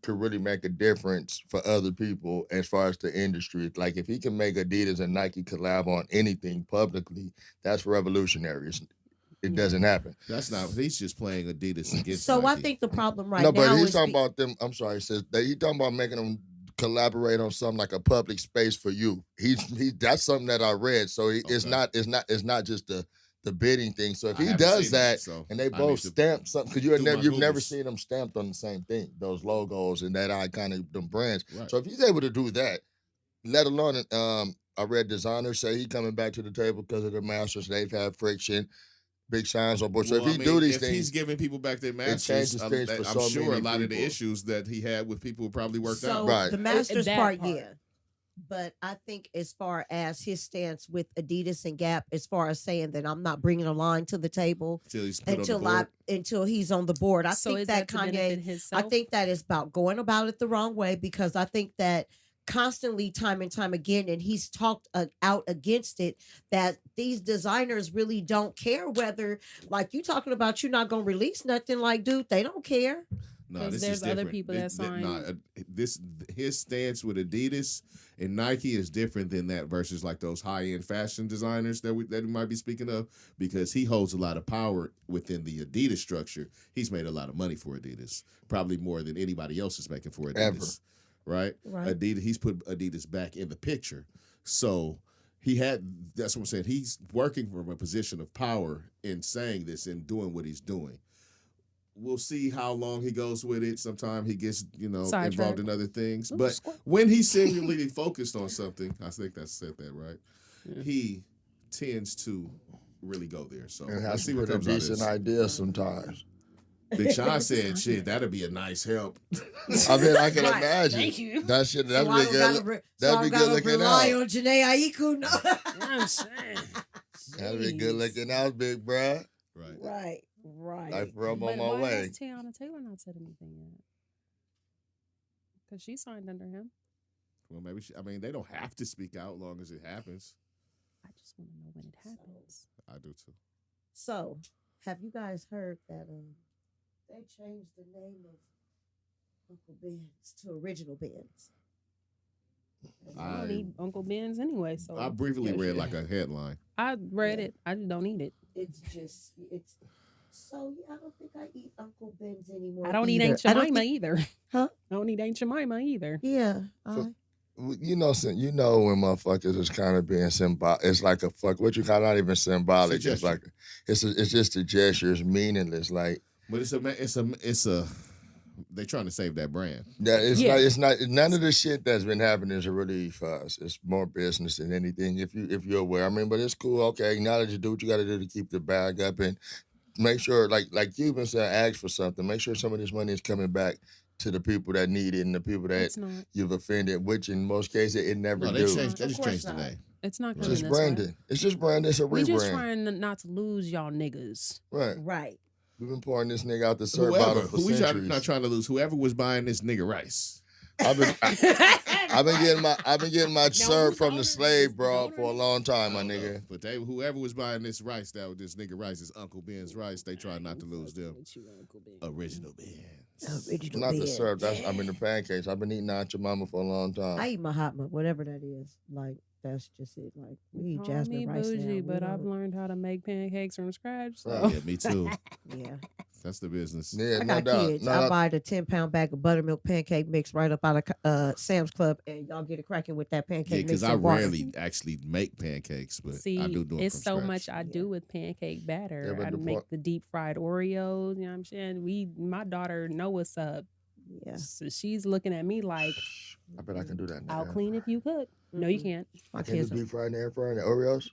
could really make a difference for other people as far as the industry. Like if he can make Adidas and Nike collab on anything publicly, that's revolutionary. It doesn't happen. That's not. He's just playing Adidas against. So Nike. I think the problem right No, now but he's is talking about them. I'm sorry, sis. He's talking about making them collaborate on something like a public space for you. That's something that I read. So it's not just the bidding thing. So if he does that, and they both stamp something, because you've never seen them stamped on the same thing, those logos and that iconic them brands. Right. So if he's able to do that, let alone I read designers say he coming back to the table because of the masters. They've had friction. Big signs on board. So if he do these things, he's giving people back their masters, I'm sure a lot of the issues that he had with people probably worked out. Right. The masters part, yeah. But I think as far as his stance with Adidas and Gap, as far as saying that I'm not bringing a line to the table until he's on the board, I think that Kanye, I think that is about going about it the wrong way because I think that constantly time and time again, and he's talked out against it, that these designers really don't care whether, like you talking about, you're not going to release nothing. Like, dude, they don't care. No, this there's is different. other people that sign. His stance with Adidas and Nike is different than that versus like those high-end fashion designers that we might be speaking of, because he holds a lot of power within the Adidas structure. He's made a lot of money for Adidas, probably more than anybody else is making for Adidas. Ever. Right? Adidas, he's put Adidas back in the picture. So that's what I'm saying. He's working from a position of power in saying this and doing what he's doing. We'll see how long he goes with it. Sometimes he gets, involved in other things. But when he's singularly focused on something, I think I said that right, he tends to really go there. So let's see what comes out of this. Decent idea sometimes. Big Sean said, "Shit, that'd be a nice help." I mean, I can imagine. Thank you. That shit, that'd be good. That'd be good looking rely out. on Janae Aiku. No. I'm saying. That'd be good looking out, big bruh. Right. Right. Like, I'm on my why way. has Tiana Taylor not said anything yet? Because she signed under him. Well, maybe they don't have to speak out as long as it happens. I just want to know when it happens. I do too. So, have you guys heard that they changed the name of Uncle Ben's to Original Ben's? I don't need Uncle Ben's anyway. So I briefly read like a headline. I read it. I just don't eat it. So I don't think I eat Uncle Ben's anymore. I don't eat Aunt Jemima either. Huh? I don't eat Aunt Jemima either. Yeah. You know when motherfuckers is kind of being symbolic. It's like a fuck. What you call not even symbolic. It's like it's just a gesture. It's meaningless. Like, but it's a. They're trying to save that brand. Yeah, it's not. None of the shit that's been happening is really for us. It's more business than anything. If you're aware, I mean, but it's cool. Okay, acknowledge you do what you got to do to keep the bag up and make sure, like you've been saying, ask for something. Make sure some of this money is coming back to the people that need it and the people that you've offended, which in most cases it never do. They just changed the name. It's not It's just branding. It's just branding. It's a rebrand. We're just trying not to lose y'all niggas. Right. We've been pouring this nigga out the syrup bottle for centuries. Not trying to lose. Whoever was buying this nigga rice. I've been getting my syrup from the slave broad for a long time, my nigga. But whoever was buying this rice, this nigga rice is Uncle Ben's rice. They try not to lose them. Original Ben's. Not the syrup. The pancakes. I've been eating Aunt Jemima for a long time. I eat my hot milk, whatever that is. Like, that's just it. Like we eat Call jasmine me rice bougie, now. but I've learned how to make pancakes from scratch. So. Right. Yeah, me too. Yeah, That's the business. Yeah, I no got doubt. kids. No, I buy the 10-pound bag of buttermilk pancake mix right up out of Sam's Club, and y'all get it cracking with that pancake Yeah, mix. because I and water. rarely actually make pancakes, but See, I do them it's from so scratch. much I do with pancake batter. but I the make point- the deep fried Oreos. You know what I'm saying? My daughter know what's up. Yeah, So she's looking at me like, I bet I can do that now. I'll clean if you cook. No, you Mm-mm. can't. my I can do kids. deep fried in the air fryer and the Oreos.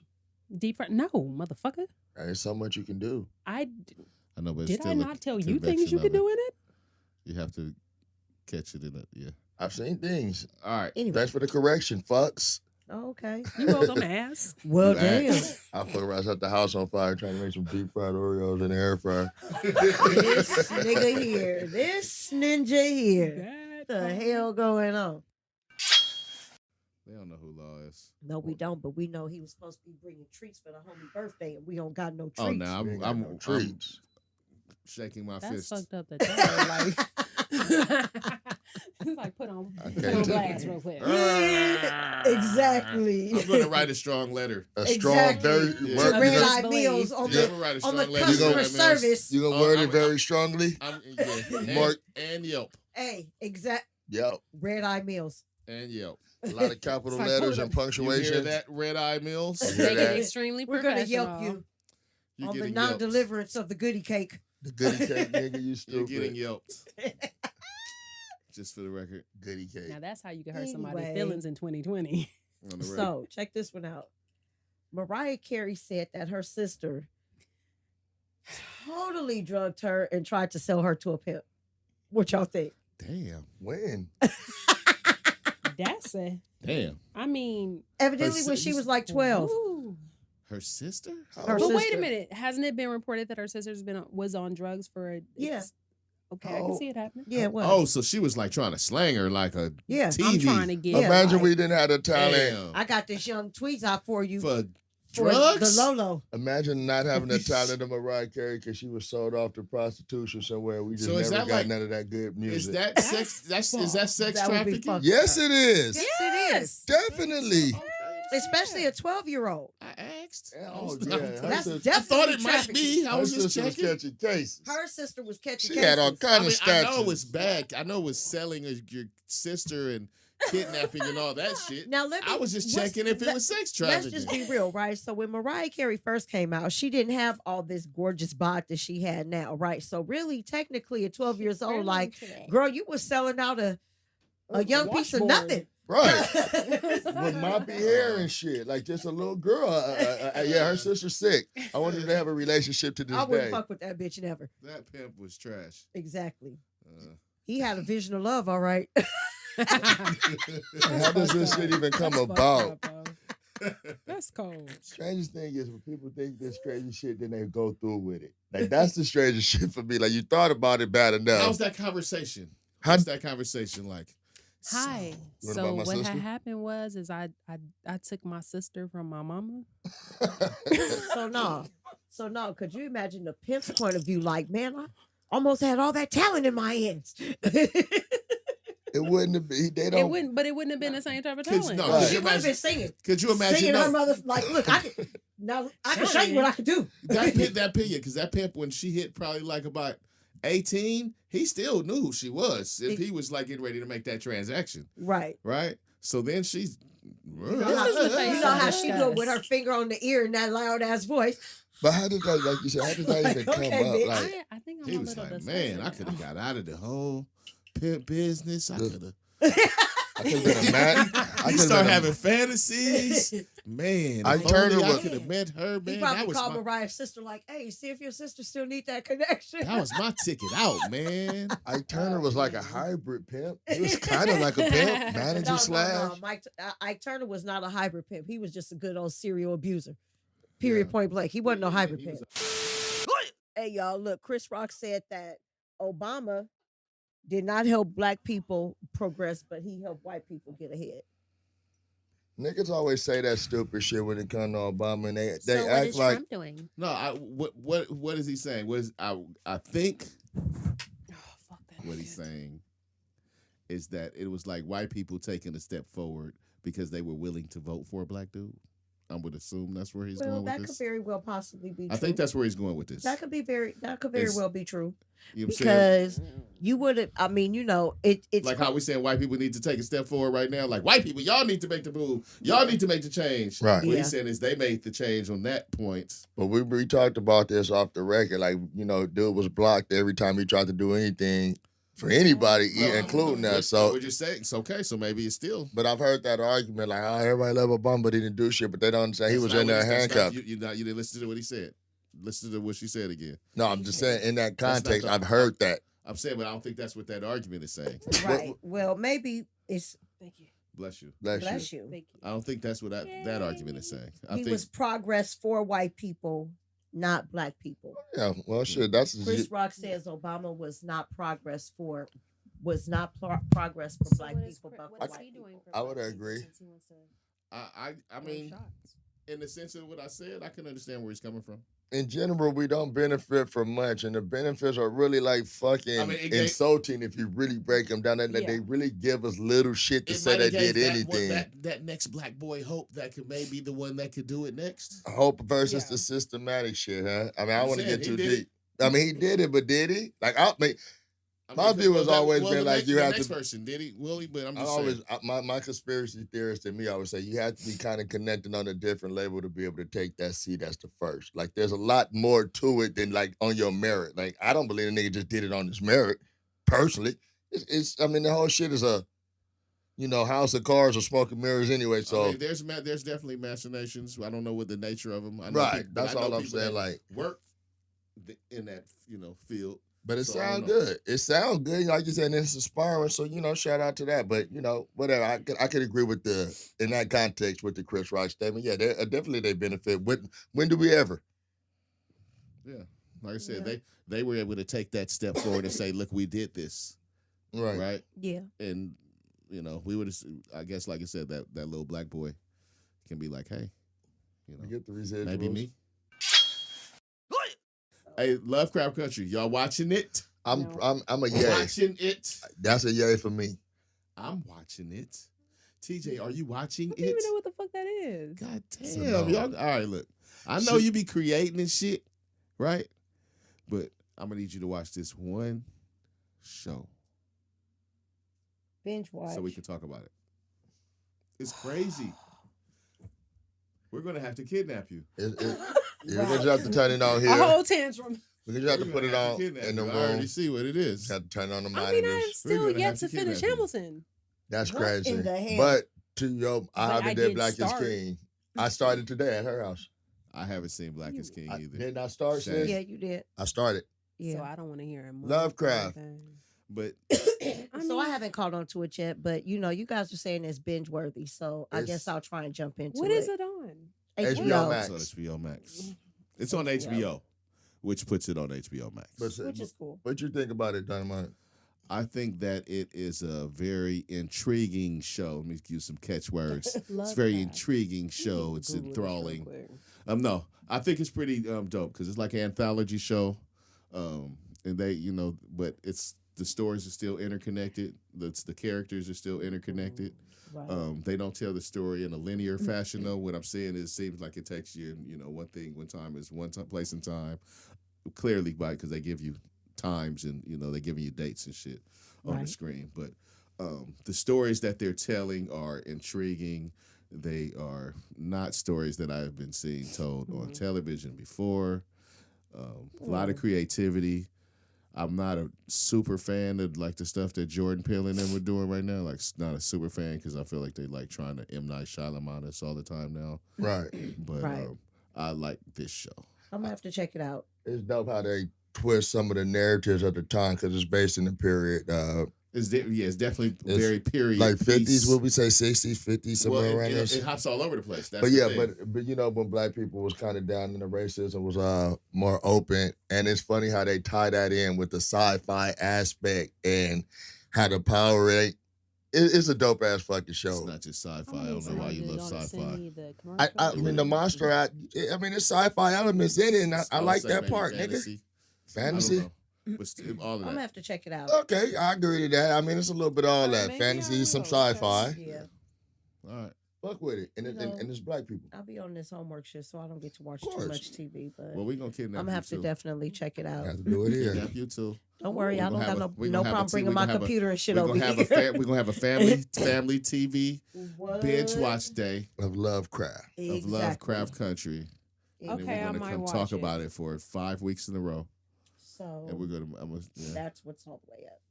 Deep fried? No, motherfucker. There's so much you can do. I know, but it's Did I still a not tell you things convection you could oven. do in it? You have to catch it in it. Yeah. I've seen things. All right. Anyway, Thanks for the correction, fucks. okay. You welcome, ass. Well, You damn. ass. I fuck around, set the house on fire trying to make some deep fried Oreos in the air fryer. This nigga here, this ninja here. That What the part. hell going on? They don't know who Law is. No, we don't, but we know he was supposed to be bringing treats for the homie birthday, and we don't got no treats. Oh, now We ain't got I'm no treats. shaking my That's fist. fucked up. That like, it's like put on can't blast real quick. Yeah, exactly. I'm going to write a strong letter. A strong, very To Yeah. word- Red you Eye gonna- Meals on I'm the gonna write a on the strong letter. customer to that man. service. You gonna Oh, word I'm- it very strongly? Yeah. Mark- And Yelp. Hey, exact Yep. Red Eye Meals. And Yelp. A lot of capital It's like letters put and it- You hear punctuation. that, Red Eye Mills? You hear Make it that? extremely We're gonna professional. yelp you You're on the getting yelped. non-deliverance of the goodie cake. The goodie cake, nigga, you You're stupid. getting yelped. Just for the record. Goodie cake. Now that's how you can hurt somebody's Anyway. feelings in 2020. On the record. So check this one out. Mariah Carey said that her sister totally drugged her and tried to sell her to a pimp. What y'all think? Damn. When? That's it. Damn. I mean, Evidently, when she was like 12. ooh. Her sister? Her But wait a sister. minute, hasn't it been reported that her sister's was on drugs for a? Yeah. Okay, I can Oh. see it happening. Yeah, what? Oh, so she was like trying to slang her like a yeah. TV. I'm trying to get. Yeah, Imagine like- we didn't have the talent. Damn. I got this young tweets out for you For for drugs? the Lolo. Imagine not having the talent of Mariah Carey because she was sold off to prostitution somewhere. We just So is never that got like- none of that good music. Is that sex? Is that sex That would be trafficking? fucked Yes, it is. Yes, it is. Definitely. Okay. Especially a 12-year-old. I asked. Oh, I yeah. was- That's sister- I definitely thought it might trafficking. be. I Her was just sister was checking. catching cases. Her sister was catching She had all cases. kinds of I statutes. know it's bad. I know it's selling your sister and kidnapping and all that shit. Now let me. I was just what's- checking if it was sex Let's trafficking. just be real, right? So when Mariah Carey first came out, she didn't have all this gorgeous bod that she had now, right? So really, technically, at 12 years old, like, girl, you was selling out a young piece of Washboard. nothing. Right. With moppy hair and shit. Like just a little girl. Yeah, her sister's sick. I wanted to have a relationship to this I wouldn't day. fuck with that bitch never. That pimp was trash. Exactly. Uh, He had a vision of love, all right. How does this shit even come That's fucked about? up, bro. That's cold. Strangest thing is when people think this crazy shit, then they go through with it. Like that's the strangest shit for me. Like you thought about it bad enough. How's that conversation? How- What's that conversation like? Hi. What So about my what sister? had happened was I took my sister from my mama. So no. Could you imagine the pimp's point of view? Like, man, I almost had all that talent in my hands. It wouldn't have been. They don't. It wouldn't have been the same type of Kids- talent. no, Right. could She you would have been imagine? singing. Could you imagine? Singing No, her mother like, look, I can show you what I can do. that pimp, because that pimp, when she hit probably like about 18, he still knew who she was. If he was like getting ready to make that transaction, Right. right? So then she's. You know how she do it with her Discuss. finger on the ear in that loud ass voice. But how did that? Like you said, how did that even come Okay, bitch. up? Like I think I'm He a was little like, man, I could have got out of the whole pimp business. I The- could have. I could have been a man. I He could've started been a- having fantasies. Man, I if turned only her I with- could have met her, He man. probably That was called my, Mariah's sister like, hey, see if your sister still need that connection. that was my ticket out, man. Ike Turner was like a hybrid pimp. He was kind of like a pimp, manager slash. Ike Turner was not a hybrid pimp. He was just a good old serial abuser. Period, point blank. He wasn't no hybrid He pimp. was Hey, y'all, look, Chris Rock said that Obama did not help black people progress, but he helped white people get ahead. Niggas always say that stupid shit when it comes to Obama, and they So what act is like Trump doing? No, what is he saying? What is I think Oh, fuck that. what he's saying is that it was like white people taking a step forward, because they were willing to vote for a black dude. I would assume that's where he's Well, going with that this. could very well possibly be true. I think that's where he's going with this. That could very It's- well be true. You know what I'm saying? Because you wouldn't, I mean, it's Like how we saying white people need to take a step forward right now. Like white people, y'all need to make the move. Y'all need to make the change. Right. What Yeah. he's saying is they made the change on that point. But we talked about this off the record. Like, dude was blocked every time he tried to do anything for anybody, including us. So we're just saying it's okay. So maybe it's still. But I've heard that argument, like, oh, everybody love Obama, but he didn't do shit. But they don't understand he was in there handcuffed. You didn't listen to what he said. Listen to what she said again. No, I'm just saying in that That's not context, the- I've heard that. I'm saying, but I don't think that's what that argument is saying. right. Well, maybe it's. Thank you. Bless you. Bless you. Thank you. I don't think that's what that argument is saying. I He think was progress for white people, not black people. Yeah, well, shit, that's Chris Rock says Obama was not progress for black people, but for What's white he people. doing for I would black people agree. since he wants to I throw mean, shots? in the sense of what I said, I can understand where he's coming from. in general, we don't benefit from much, and the benefits are really like fucking I mean, insulting if you really break them down. And Yeah. they really give us little shit to say they did anything. That next black boy hope that could maybe the one that could do it next. Hope versus Yeah. the systematic shit, huh? I mean, I I'm want to saying, get he too did deep. I mean, he did it, but did he? Like, My view has always been like you have next to. person did he? Will he? But I'm I just always saying. my conspiracy theorist in me always say you have to be kind of connected on a different level to be able to take that seat as the first. Like there's a lot more to it than like on your merit. Like I don't believe a nigga just did it on his merit. Personally, it's I mean the whole shit is a house of cards or smoke and mirrors anyway. So I mean, there's definitely machinations. I don't know what the nature of them. I know right, people, that's I know all I'm people saying. that Like work in that field. But it So, I don't sounds know. good. It sounds good, like you said, and it's inspiring. So shout out to that. But whatever. I could agree with in that context with the Chris Rock statement. Yeah, definitely they benefit. When do we ever? Yeah, like I said, they were able to take that step forward and say, "Look, we did this." Right. Yeah. And we would. I guess, like I said, that little black boy can be like, "Hey, We get the residuals. maybe me." Hey, Lovecraft Country, y'all watching it? I'm a yay. Watching it. That's a yay for me. I'm watching it. TJ, are you watching I don't even it? know what the fuck that is. God It's a damn, no. y'all. All right, look. I know you be creating and shit, right? But I'm gonna need you to watch this one show Binge watch. so we can talk about it. It's crazy. We're gonna have to kidnap you. We're gonna have to turn it on A here. whole tantrum. We're gonna have to We're put gonna it have on to kidnap in the you. I already room. see what it is. Have to turn on the I mean, I'm monitors. still gonna yet have to to finish kidnap you. Hamilton. That's What crazy. in the hell? But to your, I But haven't I did didn't Black is start. King. I started today at her house. I haven't seen Black is King either. Didn't I start? Shame. Sis? Yeah, you did. I started. Yeah. So I don't want to hear him. Lovecraft. But So I haven't caught on to it yet, but you guys are saying it's binge worthy, so I guess I'll try and jump into What it. is it on? HBO Max. it's on HBO Max. It's on HBO, which puts it on HBO Max. Which is cool. What you think about it, Dynamite? I think that it is a very intriguing show. Let me use some catchwords. It's a very Lovecraft. intriguing show. It's enthralling. No, I think it's pretty dope because it's like an anthology show, and they, but it's the stories are still interconnected. The characters are still interconnected. Right. They don't tell the story in a linear fashion though. What I'm saying is, it seems like it takes you, one time is one place in time. Clearly, because they give you times and they're giving you dates and shit on the Right. screen. But the stories that they're telling are intriguing. They are not stories that I have been seeing told on television before. A lot of creativity. I'm not a super fan of like the stuff that Jordan Peele and them were doing right now. Like, not a super fan because I feel like they like trying to M. Night Shyamalan us all the time now. Right. But Right. I like this show. I'm gonna have to check it out. It's dope how they twist some of the narratives at the time because it's based in the period. It's definitely It's very period. Like 50s, piece. what we say, 60s, 50s, somewhere Well, around there. it hops all over the place. That's But the yeah, thing. but when black people was kind of down and the racism was more open, and it's funny how they tie that in with the sci-fi aspect and how the Power rate. It's a dope ass fucking It's show. not just sci-fi. I don't know why you love sci-fi. I mean the monster. I mean there's sci-fi elements in it, and I would like say that maybe part, fantasy. nigga. Fantasy. I don't know. But still, all of I'm gonna that. have to check it out. Okay, I agree to that. I mean it's a little bit of all that Maybe fantasy, I some will, okay. sci-fi. Yeah. All right. Fuck with it. And it's black people. I'll be on this homework shit, so I don't get to watch Of too course. much TV. But Well, we're gonna kidnap I'm gonna have you to too. definitely check it out. Have to do it here. Kidnap you too. Don't worry, We're I don't gonna got have no a- we're gonna have a problem tea- bringing we're my gonna have a- computer and shit We're over gonna have here. we're gonna have a family TV What? binge watch day Of Lovecraft. of Lovecraft Country. And Okay, then I we're might gonna watch talk it. about it for 5 weeks in a row. So And we're gonna yeah. that's what's all the way up.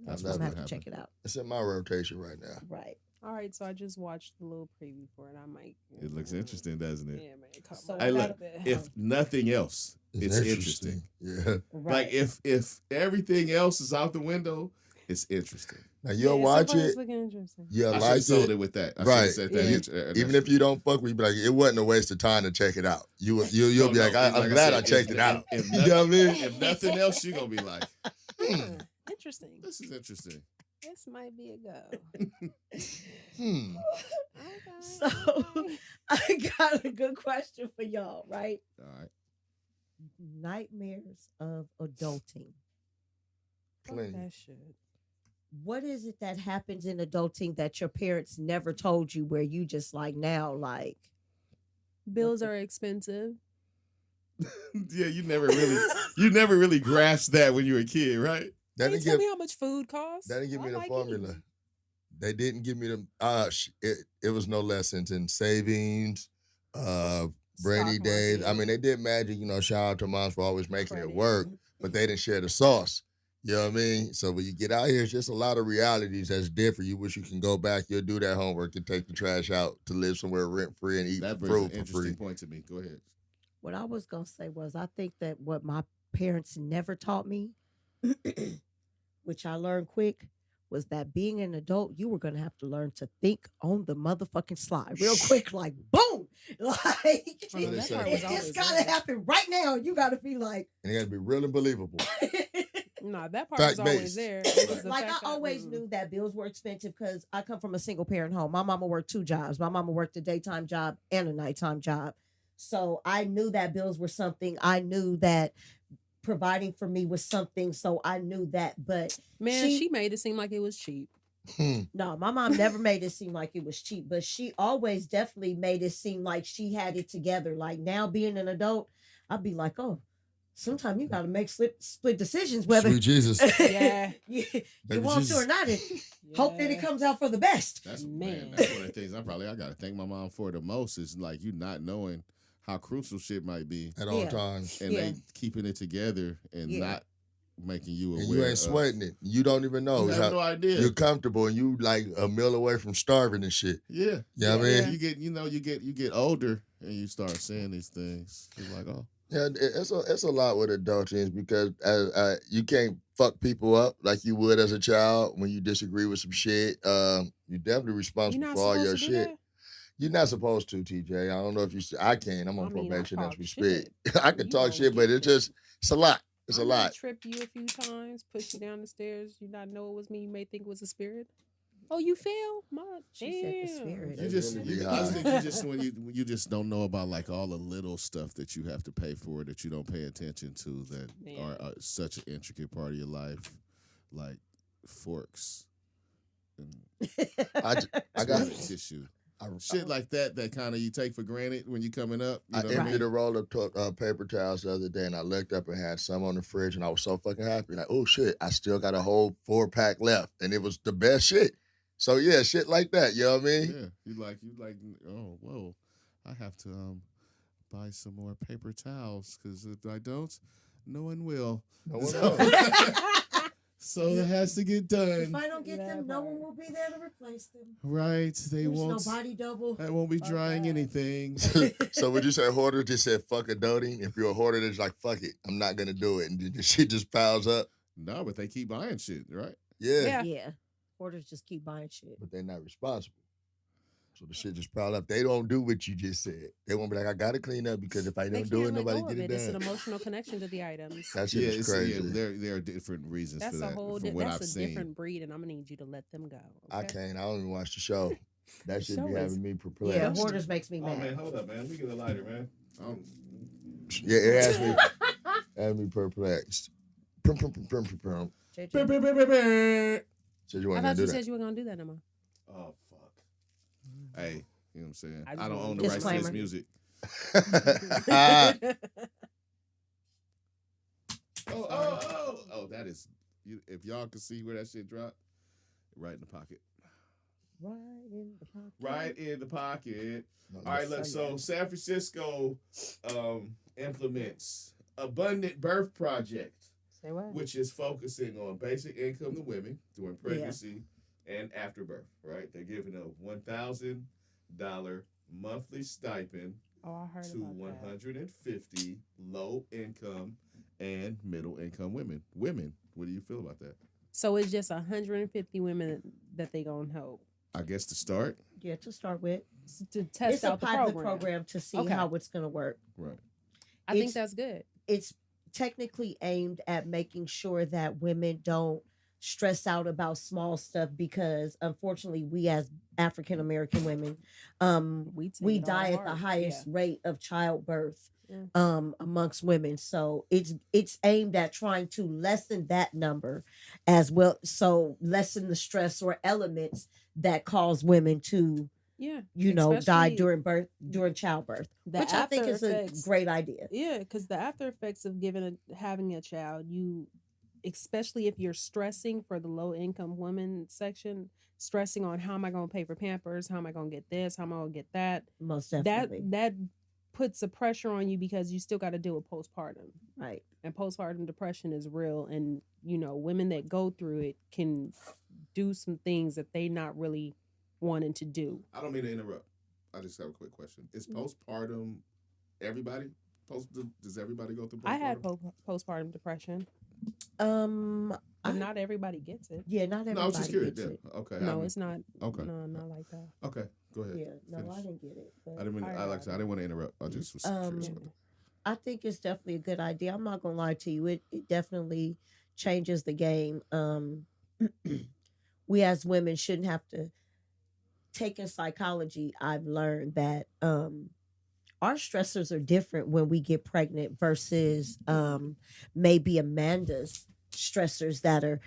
That's I'm what's gonna have gonna to check it out. It's in my rotation right now. Right. All right, so I just watched the little preview for it. I might. It looks interesting, doesn't it? Yeah, man. it caught So my I Hey, eye look, a bit. if nothing else, it's interesting. Yeah. Right. Like if everything else is out the window, it's interesting. Now you'll Yeah, watch so far it's it. looking interesting. You'll I should like have sold it. it with that. I Right. should have said that. Even if you don't fuck with, you be like, it wasn't a waste of time to check it out. You'll be like, I'm glad I checked it out. If You know what I mean? If nothing else, you're gonna be like, Interesting. this is interesting. This might be a go. Hmm. Okay. So I got a good question for y'all, right? All right. Nightmares of adulting. Fuck Plenty. that shit. What is it that happens in adulting that your parents never told you where you just like now, like Bills are expensive. Yeah, you never really grasped that when you were a kid, right? That They didn't tell give me how much food costs. that didn't give me I the like formula. eating. They didn't give me the it was no lessons in savings, rainy Stock days. market. I mean, they did magic, shout out to moms for always making it Credit. work, but they didn't share the sauce. You know what I mean? So when you get out here, it's just a lot of realities that's different. You wish you can go back, you'll do that homework to take the trash out, to live somewhere rent free and eat That brings fruit an for interesting free. point to me. Go ahead. what I was gonna say was I think that what my parents never taught me, which I learned quick, was that being an adult, you were gonna have to learn to think on the motherfucking slide real quick, like boom, like Oh, no, that part it was just always gotta there. happen right now. You gotta be like, And it got to be real and believable. No, that part was always Fact-based. there. It was the like I fact that- always knew that bills were expensive because I come from a single parent home. My mama worked 2 jobs. My mama worked a daytime job and a nighttime job. So I knew that bills were something. I knew that providing for me was something. So I knew that. But Man, she made it seem like it was cheap. no, my mom never made it seem like it was cheap, but she always definitely made it seem like she had it together. Like now being an adult, I'd be like, oh, sometimes you got to make split decisions whether Sweet Jesus. Yeah. you Baby want to Jesus. or not. And hope that it Yeah. comes out for the best. That's Man. That's one of the things I got to thank my mom for the most is like you not knowing how crucial shit might be, At all Yeah. times. and Yeah. they keeping it together and Yeah. not making you aware. And you ain't of- sweating it. You don't even know. You have no idea. You're comfortable and you like a meal away from starving and shit. Yeah. You know what I mean? You get older and you start saying these things. You're like, oh, Yeah, it's a lot with adulting because you can't fuck people up like you would as a child when you disagree with some shit. You're definitely You're responsible not for all supposed your to do shit. that? You're not supposed to, TJ. I don't know if you. I can't. I'm on I mean, I probation as talk we shit. speak. I can You talk don't shit, but get it's it. a lot. It's I a might lot. Tripped you a few times, pushed you down the stairs. You not know it was me. You may think it was a spirit. Oh, you fell? My She said the damn. spirit. you just really you, high. I think you just when you just don't know about like all the little stuff that you have to pay for that you don't pay attention to that Yeah. are such an intricate part of your life, like forks and I got. toilet tissue. Shit like that kind of you take for granted when you're coming up. You I know what I emptied mean? a roll of paper towels the other day, and I looked up and had some on the fridge, and I was so fucking happy. Like, oh shit, I still got a whole 4-pack left, and it was the best shit. So yeah, shit like that. You know what I mean? Yeah, you like, oh, whoa, I have to buy some more paper towels because if I don't, no one will. No one So- knows. So it has to get If done. I don't get That them, no part. one will be there to replace them. Right, they There's won't. no body double. That won't be Fuck drying that. anything. So would you say hoarder just said fuck adulting? If you're a hoarder, that's like fuck it, I'm not gonna do it, and the shit just piles up. No, but they keep buying shit, right? Yeah, Yeah. Yeah. Hoarders just keep buying shit. but they're not responsible. So the shit just pile up. They don't do what you just said. They won't be like, I gotta clean up because if I They don't do it, can't let nobody go get of it It's an done. emotional connection to the items. That shit is crazy. there are different reasons That's for a that. whole. From what I've That's a seen. different breed, and I'm gonna need you to let them go. I okay? can't. I don't even watch the show. That The shit show be is- having me perplexed. Yeah, hoarders makes me mad. hold up, man. Let me get a lighter, man. Yeah, it has me perplexed. Prum, prum, prum, prum, prum, prum. JJ. Said you I wasn't thought gonna do you that. said you were gonna do that no more. Oh fuck! Hey, you know what I'm saying? I I just don't want own to the rights to this Disclaimer. music. Oh, that is, if y'all can see where that shit dropped, right in the pocket. Right in the pocket. Right in the pocket. All right, look, so San Francisco implements Abundant Birth Project, Say what? which is focusing on basic income to women during pregnancy and after birth, right? They're giving a $1,000 monthly stipend Oh, I heard to about 150 low-income and middle-income women. Women, what do you feel about that? So it's just 150 women that they gonna help I guess to start. Yeah, to start with. to test It's out a the pilot program. to see Okay. how it's going to work. Right. I think It's- that's good. It's technically aimed at making sure that women don't stress out about small stuff because unfortunately we as African American women We take we it all die to at the heart. highest rate of childbirth Yeah. amongst women. So it's aimed at trying to lessen that number as well, so lessen the stress or elements that cause women to Yeah. die Especially during childbirth, the which I think is a after-effects. great idea. Yeah, because the after effects of having a child, especially if you're stressing for the low income women section, stressing on how am I going to pay for Pampers, how am I going to get this, how am I going to get that, Most definitely. that puts a pressure on you because you still got to deal with postpartum, Right. and postpartum depression is real, and women that go through it can do some things that they not really wanting to do. I don't mean to interrupt. I just have a quick question. Is postpartum everybody? Does everybody go through postpartum? I had postpartum depression, but not everybody gets it. Yeah, not everybody No, I was just curious. gets Yeah. it. Okay. No, it's not. Okay. No, not like that. Okay. Go ahead. Yeah, no, Finish. I didn't get it. But I didn't. I didn't want to interrupt. I just was curious about that. I think it's definitely a good idea. I'm not gonna lie to you. It definitely changes the game. We as women shouldn't have to take in psychology. I've learned that our stressors are different when we get pregnant versus maybe Amanda's stressors that are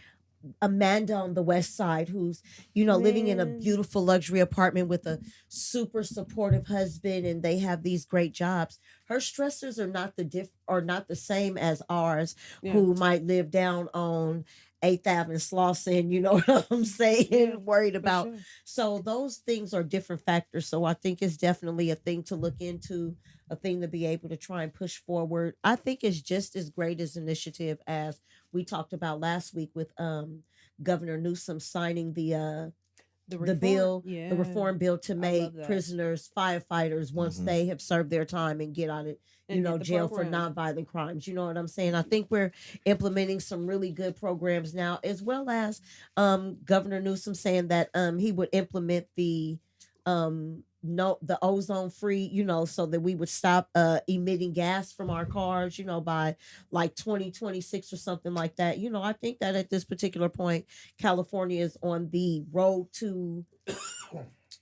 Amanda on the West Side, who's living in a Man. beautiful luxury apartment with a super supportive husband, and they have these great jobs. Her stressors are not the same as ours, Yeah. who might live down on 8th Ave in Slauson. You know what I'm saying? Yeah, Worried For about. sure. So those things are different factors. So I think it's definitely a thing to look into, a thing to be able to try and push forward. I think it's just as great as initiative as we talked about last week with Governor Newsom signing the bill, yeah. the reform bill to make love that. prisoners firefighters once Mhm. they have served their time and get out of And get the jail for program. nonviolent crimes. You know what I'm saying? I think we're implementing some really good programs now, as well as Governor Newsom saying that he would implement the the ozone free, so that we would stop emitting gas from our cars, by like 2026 or something like that. I think that at this particular point, California is on the road to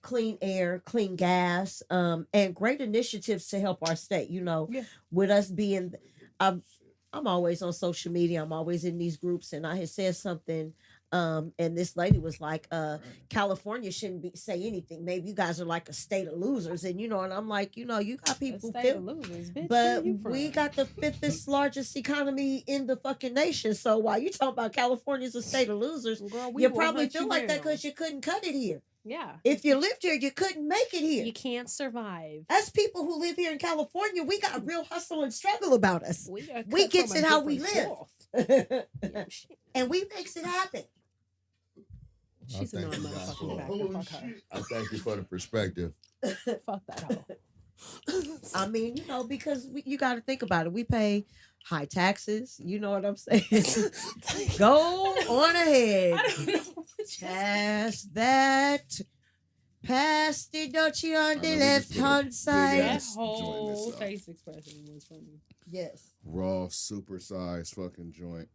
clean air, clean gas, and great initiatives to help our state. Yeah. With us being, I'm always on social media. I'm always in these groups, and I had said something. And this lady was like, California shouldn't say anything. Maybe you guys are like a state of losers. And, and I'm like, you got people A state of losers, bitch. but Where you from? we got the fifth largest economy in the fucking nation. So while you talking about California's a state of losers, Girl, we you will probably hunt feel you like that down. because you couldn't cut it here. Yeah. If you lived here, you couldn't make it here. You can't survive. As people who live here in California, we got real hustle and struggle about us. We gets it how we live. Yeah, shit. And we makes it happen. She's a thank you, non-motherfucking guys. factor. Fuck her. I thank you for the perspective. Fuck that hoe. I mean, because you got to think about it. We pay high taxes. You know what I'm saying? Go on ahead. I don't know what you said. Pass that. Pass the Dutchie on the I know, we just left put a hand big side. That ass whole joint this up. face expression was funny. Yes. Raw, supersized fucking joint.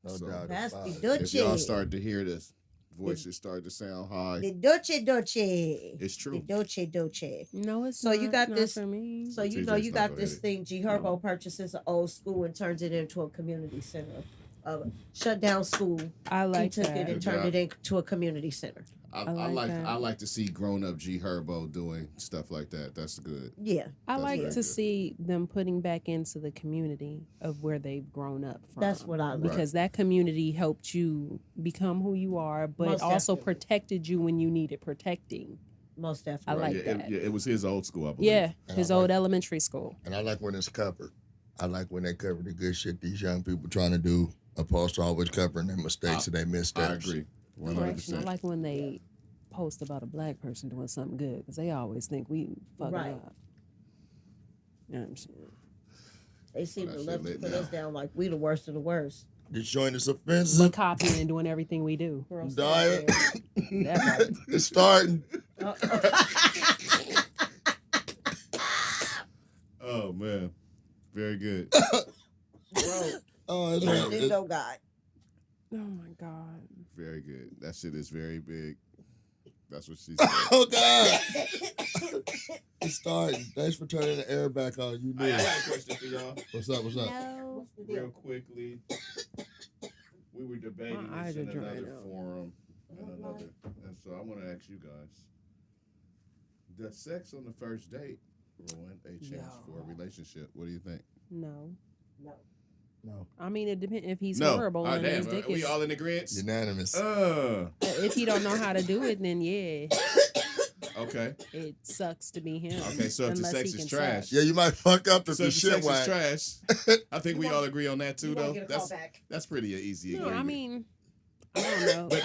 No So, doubt Pass about the it. Dutchie. If y'all start to hear this, voices start to sound high. The Dutchie. It's The true. Dutchie. No, it's So not. you got Not this- for me. So you TJ's not got gonna this hit it. thing. G Herbo purchases an old school and turns it into a community center. Shut down school. I like he took that. it and Good turned job. it into a community center. I like to see grown up G Herbo doing stuff like that. That's good. Yeah. I That's like very to good. see them putting back into the community of where they've grown up from. That's what I like. Because that community helped you become who you are, but Most also definitely. protected you when you needed protecting. Most I definitely. like yeah, that. it was his old school, I believe. Yeah, And his I old like- elementary school. And I like when it's covered. I like when they cover the good shit these young people trying to do, opposed to always covering their mistakes and their missteps. I agree. Correction. I 100%. like when they post about a black person doing something good because they always think we fucking Right. up. You know what I'm saying? They seem That to shit love to lit put now. us down like we the worst of the worst. This joint is But offensive. copying and doing everything we do. Girl, Diet. That part. It's starting. Oh man, very good. Bro, Oh, it's, Nintendo God. Oh my God. Very good. That shit is very big. That's what she said. oh God. It's starting. Thanks for turning the air back on. You I knew. got a question for y'all. What's up? What's up? No. Real quickly, we were debating My this eyes in are drying another out. forum, and so I want to ask you guys: does sex on the first date ruin a chance for a relationship? What do you think? No. No. No. I mean, it depends if he's No. horrible and his dick we is. all in agreement? Unanimous. If he don't know how to do it, then yeah, Okay. it sucks to be him. Okay, so if the unless sex he is can trash, suck. Yeah, you might fuck up if So the if the shit sex whack. is trash, I think we You all want- agree on that too, You won't though. get a call back. That's pretty easy No, agreement. I mean, I don't know. But-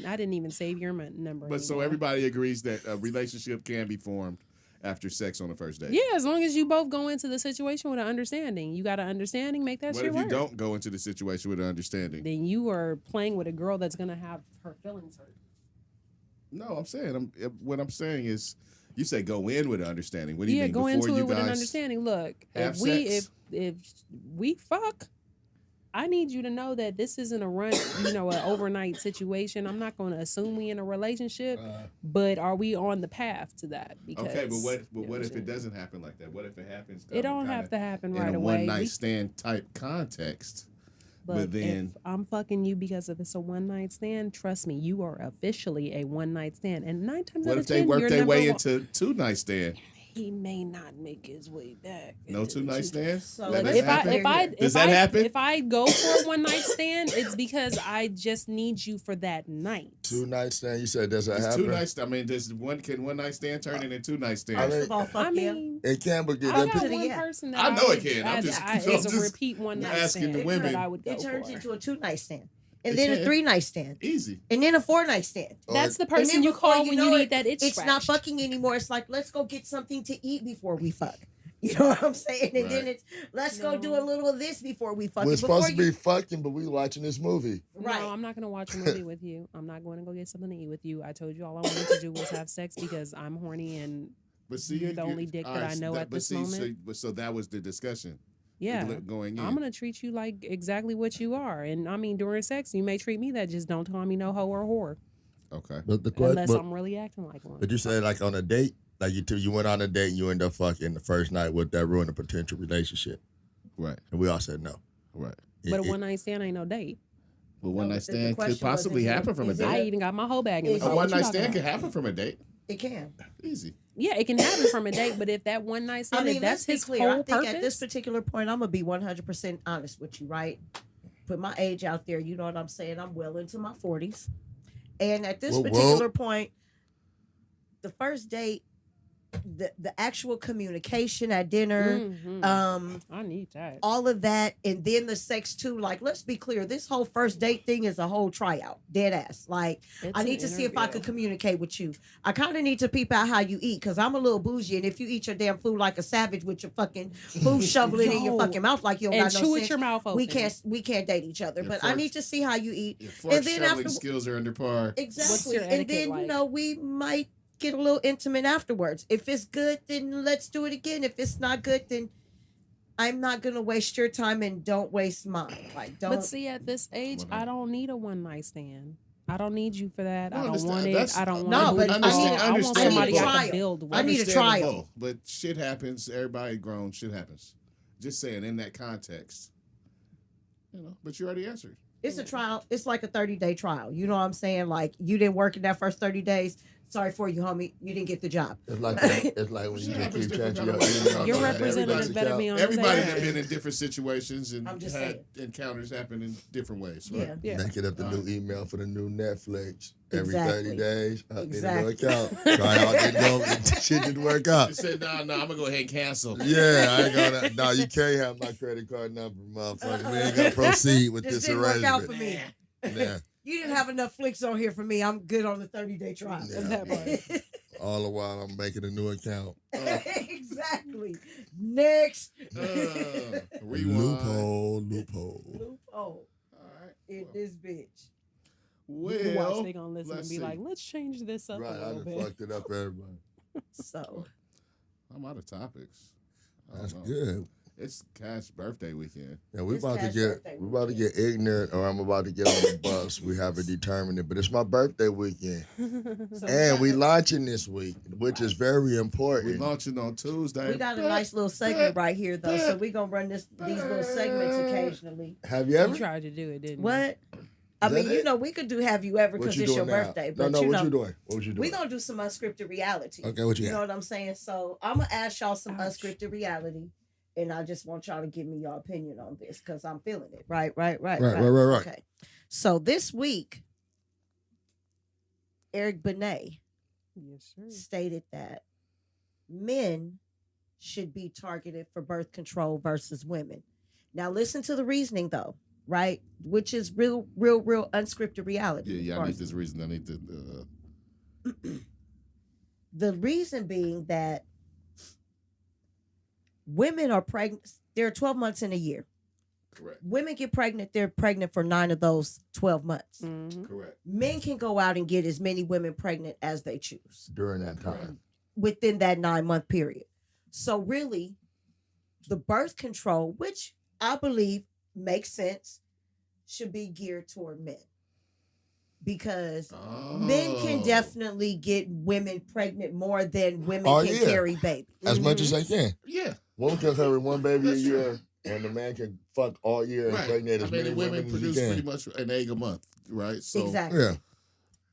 I didn't even save your number. But so anymore. everybody agrees that a relationship can be formed after sex on the first date. Yeah, as long as you both go into the situation with an understanding. You got an understanding, make that What shit if you work. don't go into the situation with an understanding? Then you are playing with a girl that's gonna have her feelings hurt. No, I'm saying what I'm saying is you say go in with an understanding. What do you Yeah, mean go before into you it with an guys understanding. Look, have if we sex? if we fuck, I need you to know that this isn't a run, an overnight situation. I'm not going to assume we in a relationship, but are we on the path to that? Because Okay, but what you know what I'm if it saying? doesn't happen like that? What if it happens? It don't have to happen in right a away. one night We- stand type context. But But then if I'm fucking you because if it's a one night stand, trust me, you are officially a one night stand. And 9 times what out if of they 10, work you're their number way one. into 2-night stand? He may not make his way back. No 2-night stands? So That let's- doesn't happen? Does that happen? If I go for a one night stand, it's because I just need you for that night. 2-night stand. You said does that It's happen? 2 nights. I mean, can one night stand turn into 2-night stand? I mean- First of all, fuck I yeah. mean, It can, but I them got people, to the one yeah. person that I know would- it can. I'm just- it's I'm a just repeat one night asking stand the women. that I would go It turns for. into a 2-night stand. And It then a can. 3-night stand. Easy. And then a 4-night stand. That's the And person then you before call when know you it, need that itch It's not scratched. fucking anymore. It's like, let's go get something to eat before we fuck. You know what I'm saying? And then Right. it's, let's go No. do a little of this before we fuck. we're And supposed to before be fucking, but we watching this movie. Right. No, I'm not going to watch a movie with you. I'm not going to go get something to eat with you. I told you all I wanted to do was have sex because I'm horny and But see, You're the only dick that I know at this moment. So that was the discussion. yeah. Going in. I'm gonna treat you like exactly what you are, and I mean during sex you may treat me that. Just don't call me no hoe or whore Okay. But the unless question, I'm really acting like one. but you said like on a date, like you went on a date and you end up fucking the first night. Would that ruin a potential relationship? Right. And we all said no. Right. But a It- one night stand ain't no date. But one No, night the stand could question was, possibly is it- happen from a is it- I date. even got my whole bag in the Is car. A it- What one you night talking stand about? can happen from a date. it can. Easy. Yeah, it can happen from a date, but if that one night I stand, mean, if let's that's be his clear. whole I think purpose, at this particular point, I'm gonna be 100% honest with you, right? Put my age out there. You know what I'm saying? I'm well into my 40s, and at this Whoa, particular point, the first date, the actual communication at dinner, Mhm. I need that. all of that, and then the sex too. Like, let's be clear, this whole first date thing is a whole tryout, dead ass. Like, It's I an need to see if I interview. could communicate with you. I kind of need to peep out how you eat because I'm a little bougie, and if you eat your damn food like a savage with your fucking food shoveling in your Yo. fucking mouth like you don't And got chew no with sense, your mouth open. we can't date each other. Your But I fork- need to see how you eat. Your fork And then shoveling after- skills are under par. Exactly, your and etiquette then like? we might get a little intimate afterwards. If it's good, then let's do it again. If it's not good, then I'm not gonna waste your time and don't waste mine. Like, don't. But see, at this age, I don't need a one night stand. I don't need you for that. No, I don't understand. want it. That's- I don't want No, a but booty I call. need- I want somebody I trial. can build with. I need a trial. Understandable, but shit happens. Everybody grown. Shit happens. Just saying in that context. But you already answered. It's a trial. It's like a 30-day trial. You know what I'm saying? Like, you didn't work in that first 30 days. Sorry for you, homie. You didn't get the job. It's like when you just keep changing your email. Your representative better be on his Everybody ass. has been in different situations and I'm just had encounters happen in different ways. Right? Yeah. Make it up the new email for the new Netflix every Exactly. 30 days. Exactly. Try out, didn't go, shit didn't work out. You said, no, I'm gonna go ahead and cancel. Yeah, I ain't gonna. No, you can't have my credit card number, motherfucker. We ain't gonna proceed with This this didn't work out for arrangement. me. Yeah. You didn't have enough flicks on here for me. I'm good on the 30-day trial. Yeah. That part. All the while I'm making a new account. Exactly. Next. Rewind. Loophole. Loophole All right. in this bitch. You watch, Well, they gonna listen and let's be see. like, let's change this up Right, a I little done bit. fucked it up for everybody. So I'm out of topics. I don't That's know. good. It's Cash's birthday weekend. Yeah, we It's about to Cash get birthday get ignorant, or I'm about to get on the bus. We haven't determined it, but it's my birthday weekend, So and we got launching this week, which is very We're important. launching on Tuesday. we got a nice little segment right here, though. So we're going to run these little segments occasionally. Have you You ever? tried to do it, didn't you? What? I Is mean, that you it? know, we could do Have You Ever What because you it's your doing now? birthday. No, But, no. you What know, you doing? What was you doing? we're going to do some unscripted reality. Okay, what you You know got? what I'm saying? So I'm going to ask y'all some Ouch. unscripted reality. And I just want y'all to give me your opinion on this because I'm feeling it. Right. Right. Okay. So this week, Eric Benet Yes, sir. stated that men should be targeted for birth control versus women. Now listen to the reasoning though, right? Which is real unscripted reality. Yeah, I need this reason. I need to. The reason being that women are pregnant. There are 12 months in a year. Correct. Women get pregnant. They're pregnant for 9 of those 12 months. Mhm. Correct. Men can go out and get as many women pregnant as they choose During that time. within that 9-month period. So really, the birth control, which I believe makes sense, should be geared toward men. Because men can Oh. definitely get women pregnant more than women Oh, can yeah. carry babies. As much as they can. Yeah. Woman can carry one baby a That's year, and the man can fuck all year and Right. pregnate as I mean, many the women women as he produce can. pretty much an egg a month, right? So Exactly. Yeah.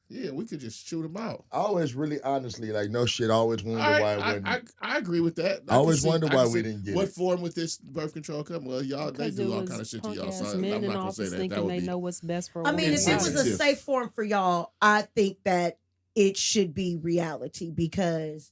yeah, we could just shoot them out. I always really honestly, like, no shit, I always wonder why it wasn't. I agree with that. I always can wonder I why can we see didn't get what it. form would this birth control come? Well, y'all they Because do it all was kind of shit to y'all. punk-ass So men I'm in not gonna say office that. thinking That would they be know what's best for. I mean, if it was a Insensitive. safe form for y'all, I think that it should be reality because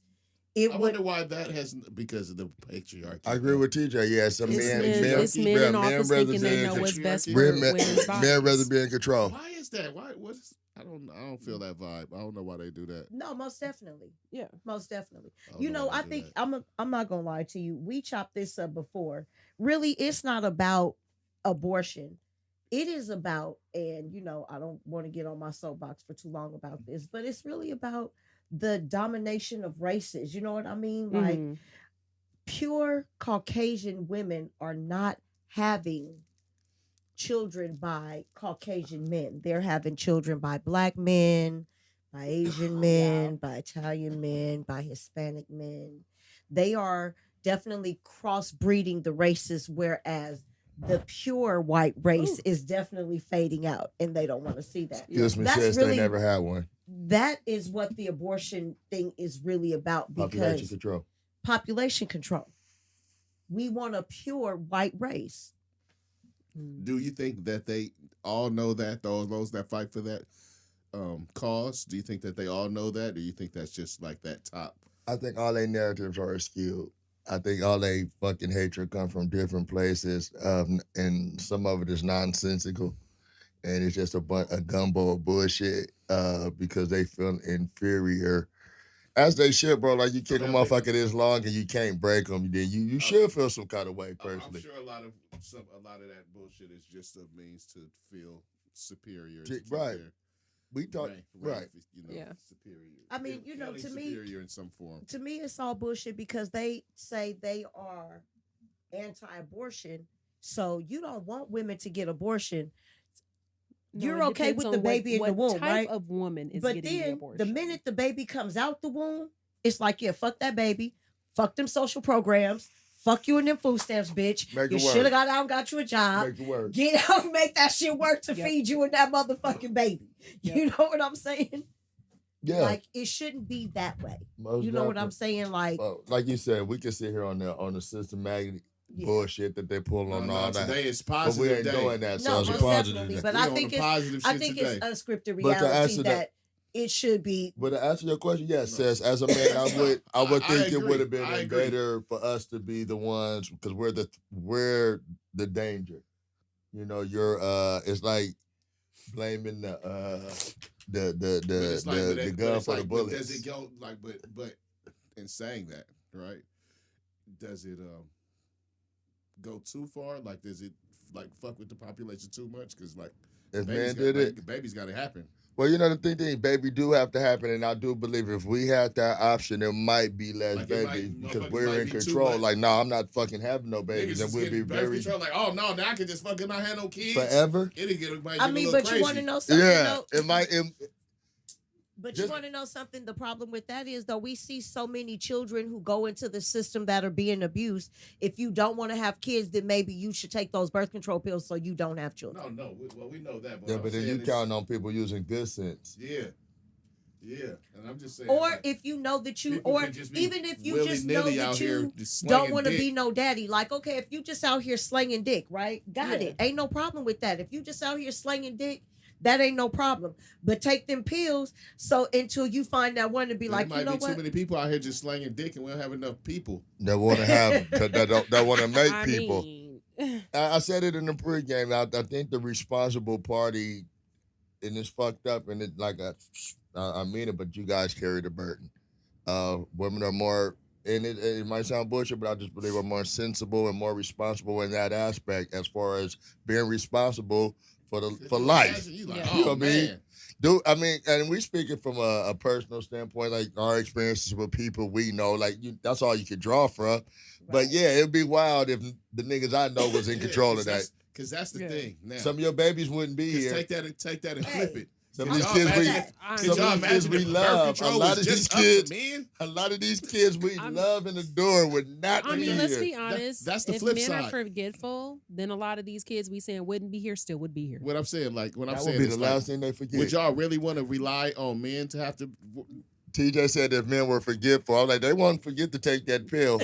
it I would. wonder why that has because of the patriarchy. I agree with TJ. Yeah, some It's men, it's men in office rather thinking they be know in what's control. best for men, women's bodies. men rather be in control. Why is that? Why? What is? I don't feel that vibe. I don't know why they do that. No, most definitely, Yeah. most definitely. I don't You know, why I they do think that. I'm not gonna lie to you. We chopped this up before. Really, it's not about abortion. It is about, and you know, I don't want to get on my soapbox for too long about this, but it's really about the domination of races. You know what I mean? Like Mhm. pure Caucasian women are not having children by Caucasian men. They're having children by Black men, by Asian men, by Italian men, by Hispanic men. They are definitely crossbreeding the races, whereas the pure white race Ooh. is definitely fading out, and they don't want to see that. Excuse me, That's says really- they never had one. That is what the abortion thing is really about, Population because control. population control. We want a pure white race. Do you think that they all know that those that fight for that cause? Do you think that they all know that? Or do you think that's just like that top? I think all their narratives are skewed. I think all they fucking hatred come from different places, and some of it is nonsensical, and it's just a gumbo of bullshit because they feel inferior, as they should, bro. Like, you kick a motherfucker this long and you can't break them, then you should feel some kind of way I'm personally. sure a lot of that bullshit is just a means to feel superior. J- to keep right. their We talk right. You know, Yeah. superior. I mean, you know, feeling to me- superior in some form. To me, it's all bullshit because they say they are anti-abortion. So you don't want women to get abortion. No, You're it okay depends with on the baby in the womb, what right? type of woman is But getting the then abortion? the minute the baby comes out the womb, it's like, yeah, fuck that baby. Fuck them social programs. Fuck you and them food stamps, bitch. Make You it work. should have got out and got you a job. Make it work. Get out, make that shit work to feed you and that motherfucking baby. You know what I'm saying? Yeah. Like, it shouldn't be that way. Most You know what I'm definitely. saying? Like, Well, like you said, we can sit here on the systematic bullshit that they pull on all that. Today is But positive we ain't day. doing that, so no, it's a most positive definitely. day. But We I on think the it's positive I shit think today. it's unscripted But to reality answer that it should be. But to answer your question, yes, sis. As a man, I would I think it agree. would have been I agree. better for us to be the ones because we're the danger. You know, it's like blaming the gun for the bullets. Does it go like? But in saying that, right? Does it go too far? Like, does it like fuck with the population too much? Because like, If man did it, baby's got to happen. well, you know the thing, baby do have to happen, and I do believe if we had that option, there might be less Like, babies because motherfuckers we're might in be too control. much. Like, no, I'm not fucking having no babies, Niggas and is we'll be getting birth very control. Like, oh no, now I can just fucking not have no kids forever. It'll get. Might I get mean, a little but crazy. you want to know something? Yeah, though? it might. But Just- you want to know something? The problem with that is, though, we see so many children who go into the system that are being abused. If you don't want to have kids, then maybe you should take those birth control pills so you don't have children. No, we know that. Yeah, but then you counting on people using good sense. Yeah, and I'm just saying. Or like, if you know that you, people or can just be even if you just know willy-nilly that out here you just don't slinging want to dick. be no daddy, like, okay, if you just out here slinging dick, right? Got Yeah. it. Ain't no problem with that. If you just out here slinging dick, that ain't no problem. But take them pills so until you find that one to be There like, might you know be what? too many people out here just slinging dick, and we don't have enough people. That want to have that want to make I people. mean, I said it in the pregame. I think the responsible party, and it's fucked up, and it like I mean it, but you guys carry the burden. Women are more, and it might sound bullshit, but I just believe we're more sensible and more responsible in that aspect as far as being responsible for life. You like, Yeah. oh You know what I mean? man. And we speaking from a personal standpoint, like our experiences with people we know, like that's all you could draw from. But yeah, it'd be wild if the niggas I know was in control of that. Because that's the Yeah. thing. Now, Some of your babies wouldn't be here. take that and flip it. Some Could of these y'all kids imagine we, if- I could some y'all of these kids imagine we if birth love, a control lot was of these just up to kids, men? a lot of these kids we love and adore would not I be mean, let's here. be honest. that's the if flip men side. are forgetful, then a lot of these kids we saying wouldn't be here still would be here. What I'm saying, like, what I'm That saying would be is the like, last thing they forget. would y'all really want to rely on men to have to? TJ said if men were forgetful, I was like, they won't forget to take that pill.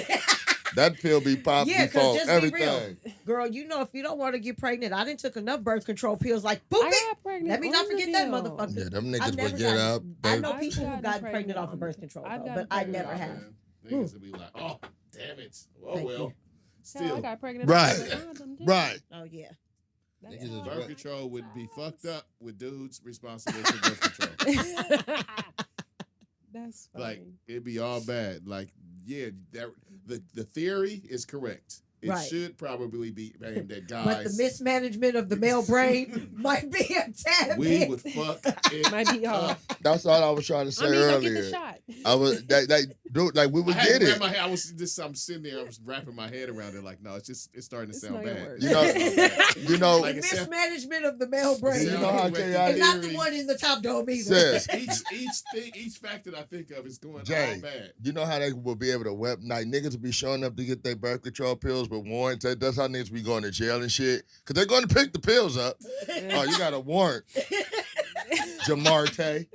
That pill be popped Yeah, 'cause before just be everything. Girl, you know, if you don't want to get pregnant, I didn't took enough birth control pills. Like, boop I it. got pregnant. Let me not on the forget that pill. motherfucker. Yeah, them I've niggas never would get gotten- up. I know I've people who gotten got pregnant pregnant off on- of birth control, I've though, gotten but I pregnant never off have. Man, niggas would be like, oh, damn it. Oh Thank well. you. Hell, Still, I got pregnant. Right. off of a condom, too. Right. Oh yeah. That's Niggas is all birth right. control would be fucked up with dudes responsible for birth control. That's funny. Like, it'd be all bad. Like, yeah, the theory is correct. It Right. should probably be aimed at guys. But the mismanagement of the male brain might be a tad we bit. would fuck it Might be up. hard. That's all I was trying to say I mean, go earlier. get the shot. I was dude, like we would I had get to wrap it. my head. I'm sitting there. I was wrapping my head around it. Like, no, it's starting to It's sound not gonna bad. work. You know, you know, Like The it sound- mismanagement of the male brain. you know how chaotic- and not the one in the top dome either. Sis, each factor that I think of is going Jay, all bad. you know how they will be able to like niggas will be showing up to get their birth control pills with warrants. That's how niggas be going to jail and shit. Cause they're going to pick the pills up. Oh, you got a warrant, Jamarte.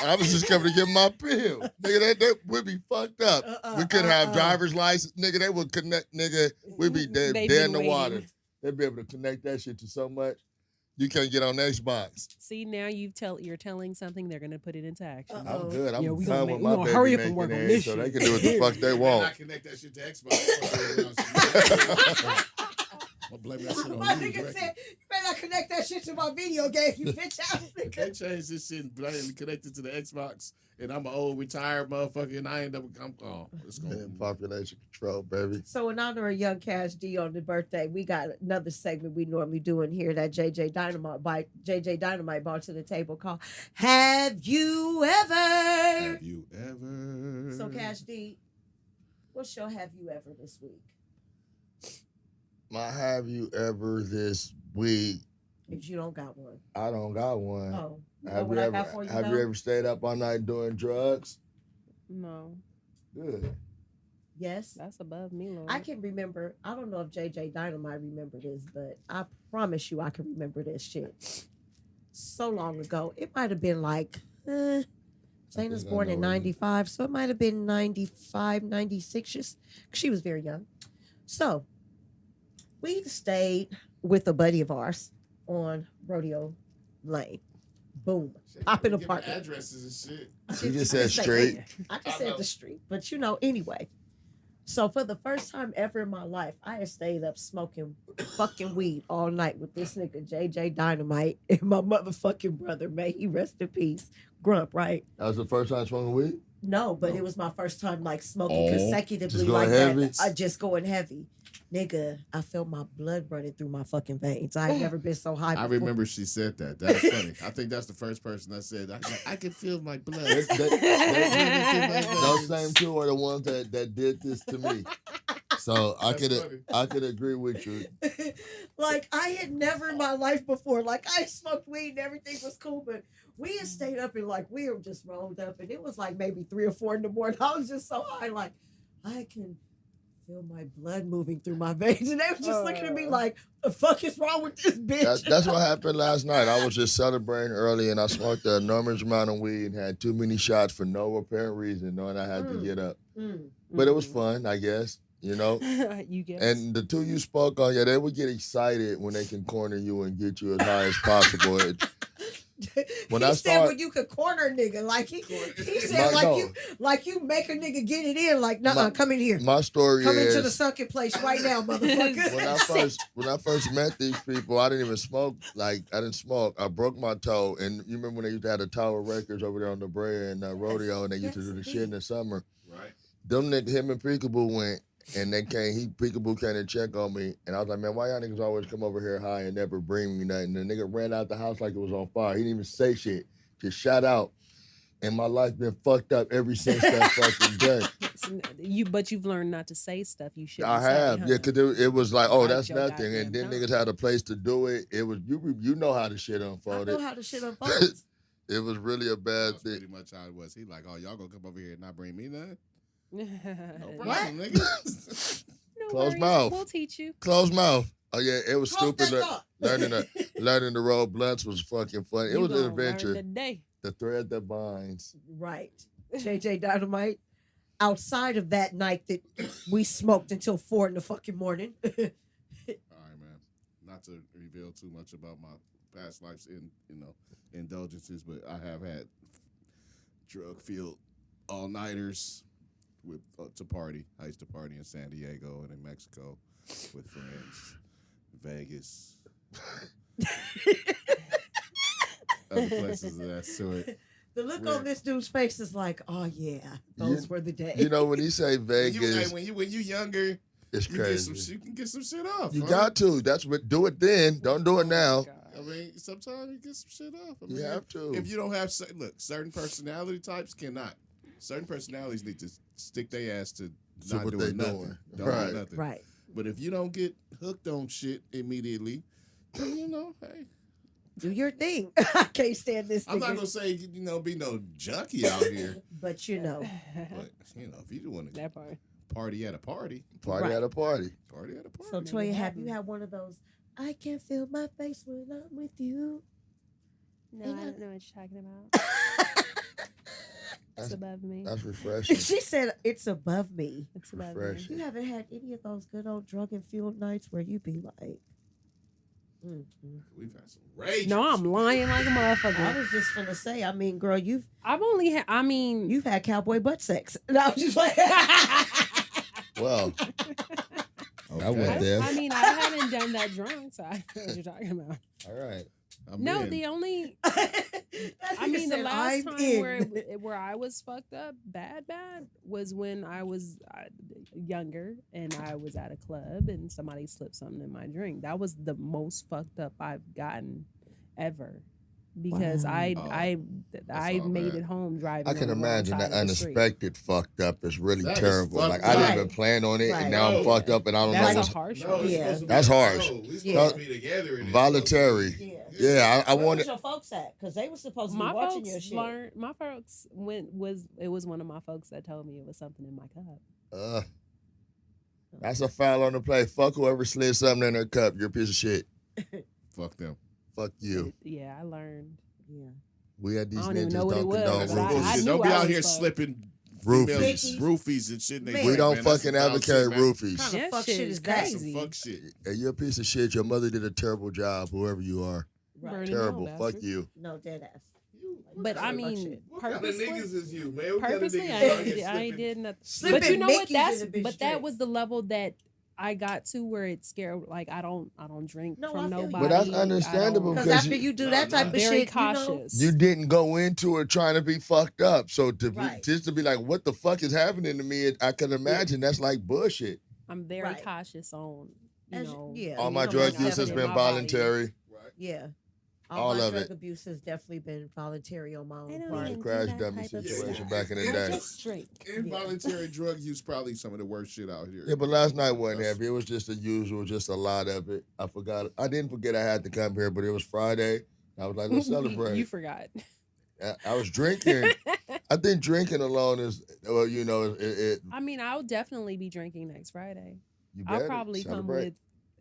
I was just coming to get my pill. Nigga, that would be fucked up. We couldn't have driver's license. Nigga, they would connect, nigga. We'd be dead They've in been the water. waiting. They'd be able to connect that shit to so much. You can't get on Xbox. See, now you're telling something, they're gonna put it into action. Uh-oh. I'm good. I'm Yeah, we done gonna with make- my we gonna baby hurry up and making work on age, this so they shit. can do what the fuck they Better want. not connect that shit to Xbox. I'll blame that shit on My you, nigga Ricky. said, you better not connect that shit to my video game, you bitch ass They nigga. changed this shit and connect it to the Xbox, and I'm an old retired motherfucker, and I end up, it's Man, going. population control, baby. So in honor of Young Cash D on the birthday, we got another segment we normally do in here that JJ Dynamite brought to the table called Have You Ever? Have you ever? So Cash D, what's your Have You Ever this week? My have you ever this week? If you don't got one. I don't got one. Oh, you know have what you I ever got for you have though? you ever stayed up all night doing drugs? No. Good. Yes. That's above me, Lord. I can remember. I don't know if JJ Dynamite remember this, but I promise you I can remember this shit. So long ago. It might have been like, Shayna's born in 95, so it might have been 95, 96. Just, she was very young. So we stayed with a buddy of ours on Rodeo Lane. Boom. Pop in apartment. Addresses and shit. She just said straight. I just said the street. But anyway. So for the first time ever in my life, I had stayed up smoking fucking weed all night with this nigga JJ Dynamite and my motherfucking brother. May he rest in peace. Grump, right? That was the first time smoking weed? No, but it was my first time like smoking consecutively just going like heavy? that. Just going heavy. Nigga, I felt my blood running through my fucking veins. I had never been so high before. I remember she said that. That's funny. I think that's the first person that said, I can feel my blood. Those same two are the ones that did this to me. So I could agree with you. Like I had never in my life before. Like I smoked weed and everything was cool, but we had stayed up and like we were just rolled up and it was like maybe 3 or 4 in the morning. I was just so high, like I can feel my blood moving through my veins, and they were just looking at me like, "The fuck is wrong with this bitch?" That's what happened last night. I was just celebrating early, and I smoked an enormous amount of weed and had too many shots for no apparent reason, knowing I had to get up. But it was fun, I guess. You know, you guess. And the two you spoke on, they would get excited when they can corner you and get you as high as possible. When he said when you could corner a nigga, like he said like you make a nigga get it in, like come in here. My story come is into the sunken place right now, motherfucker. When I first met these people, I didn't even smoke. Like I didn't smoke. I broke my toe, and you remember when they used to have the Tower Records over there on the Brea and Rodeo, and they used to do the shit in the summer. Right. Them niggas, him and Peekaboo went. And they Peekaboo came and check on me. And I was like, man, why y'all niggas always come over here high and never bring me nothing? And the nigga ran out the house like it was on fire. He didn't even say shit. Just shot out. And my life been fucked up ever since that fucking day. But you've learned not to say stuff you shouldn't say. I have. Huh? Yeah, because it was like, oh, that's nothing. And then niggas had a place to do it. It was, you know how the shit unfolded. I know how the shit unfolds. It was really a bad thing. Pretty much how it was. He like, oh, y'all gonna come over here and not bring me nothing? No problem, what? Nigga. No Close worries. mouth. We'll teach you. Close mouth. Oh yeah, it was stupid. Learning to roll blunts was fucking fun. It was an adventure. The thread that binds. Right. JJ Dynamite. Outside of that night that we smoked until 4 in the fucking morning. All right, man. Not to reveal too much about my past lives indulgences, but I have had drug-fueled all-nighters to party. I used to party in San Diego and in Mexico with friends, Vegas, other places of that sort. The look on this dude's face is like, oh yeah, those were the days. You know, when he say Vegas, when you younger, it's crazy. You can get some shit off. You got to. That's what. Do it then. Don't do it now. I mean, sometimes you get some shit off. I mean, you have to. If you don't have, certain personality types cannot. Certain personalities need to stick their ass to not doing nothing. Don't do nothing. Right. But if you don't get hooked on shit immediately, then hey. Do your thing. I can't stand this. I'm not gonna say be no junkie out here. But But if you want to party at a party. Party at a party. Party at a party. So Toya, have you had one of those? I can feel my face when I'm with you. No, I don't know what you're talking about. It's above me. That's refreshing. She said it's above me. It's above refreshing. me. You haven't had any of those good old drug and fueled nights where you be like, We've had some rage. No, I'm lying like a motherfucker. I was just gonna say, I mean, girl, you've had cowboy butt sex. And I was just like, well, I went there. I mean, I haven't done that drunk, so I know what you're talking about. All right. The only, the last time where I was fucked up bad was when I was younger and I was at a club and somebody slipped something in my drink. That was the most fucked up I've gotten ever. Because I made it home driving. I can on the imagine wrong that side of the street. unexpected fucked up is really That is terrible. fucked Like I didn't up. even plan on it, Right. and now I'm fucked up, and I don't That's know. a harsh one. That's harsh. We supposed to be together. And Voluntary. Yeah, I Where wanted. was your folks at? Because they were supposed to be My watching folks your shit. learned. My folks it was one of my folks that told me it was something in my cup. That's a foul on the play. Fuck whoever slid something in their cup. You're a piece of shit. Fuck them. Fuck you. Yeah, I learned. Yeah. We had these I don't even ninjas know what it dunking was, on but I roofies. knew Don't be I out was here fucked. slipping Roofies. roofies and shit. In they Man. We drink, don't man. That's fucking some foul advocate shit, man. roofies. Kind of That fuck shit shit is is that? Some crazy. fuck shit. Hey, you're a piece of shit. Your mother did a terrible job, whoever you are. Right. Burn it Terrible. down, Fuck bastard. you. No, dead ass. But I Fuck mean, shit. What kind of purposely, niggas is you, man? What kind of purposely, niggas I out ain't, here I ain't slipping? did nothing. Slipping But you know what? Mickeys That's in a bitch but that drink. was the level that I got to where it scared. Like I don't drink No, I from feel you. nobody. But that's I don't- understandable Because Because after you- you do No, that type no. of very shit, cautious. You didn't go into it trying to be fucked up. So Right. just to be like, what the fuck is happening to me? I can imagine that's like bullshit. I'm very Right. cautious on, you As- know. yeah. All you my know drug what's use has happening been in my body. voluntary. Right. Yeah. All my of drug it. abuse has definitely been voluntary on my I own don't part. The even crash do that dummy type of situation stuff. back in the I day. just drink. Involuntary drug use probably some of the worst shit out here. Yeah, but last night wasn't heavy. It was just the usual, just a lot of it. I forgot. I didn't forget I had to come here, but it was Friday. I was like, let's celebrate. You forgot. I was drinking. I think drinking alone is, well, you know, it I mean, I'll definitely be drinking next Friday. you I'll better probably celebrate. come with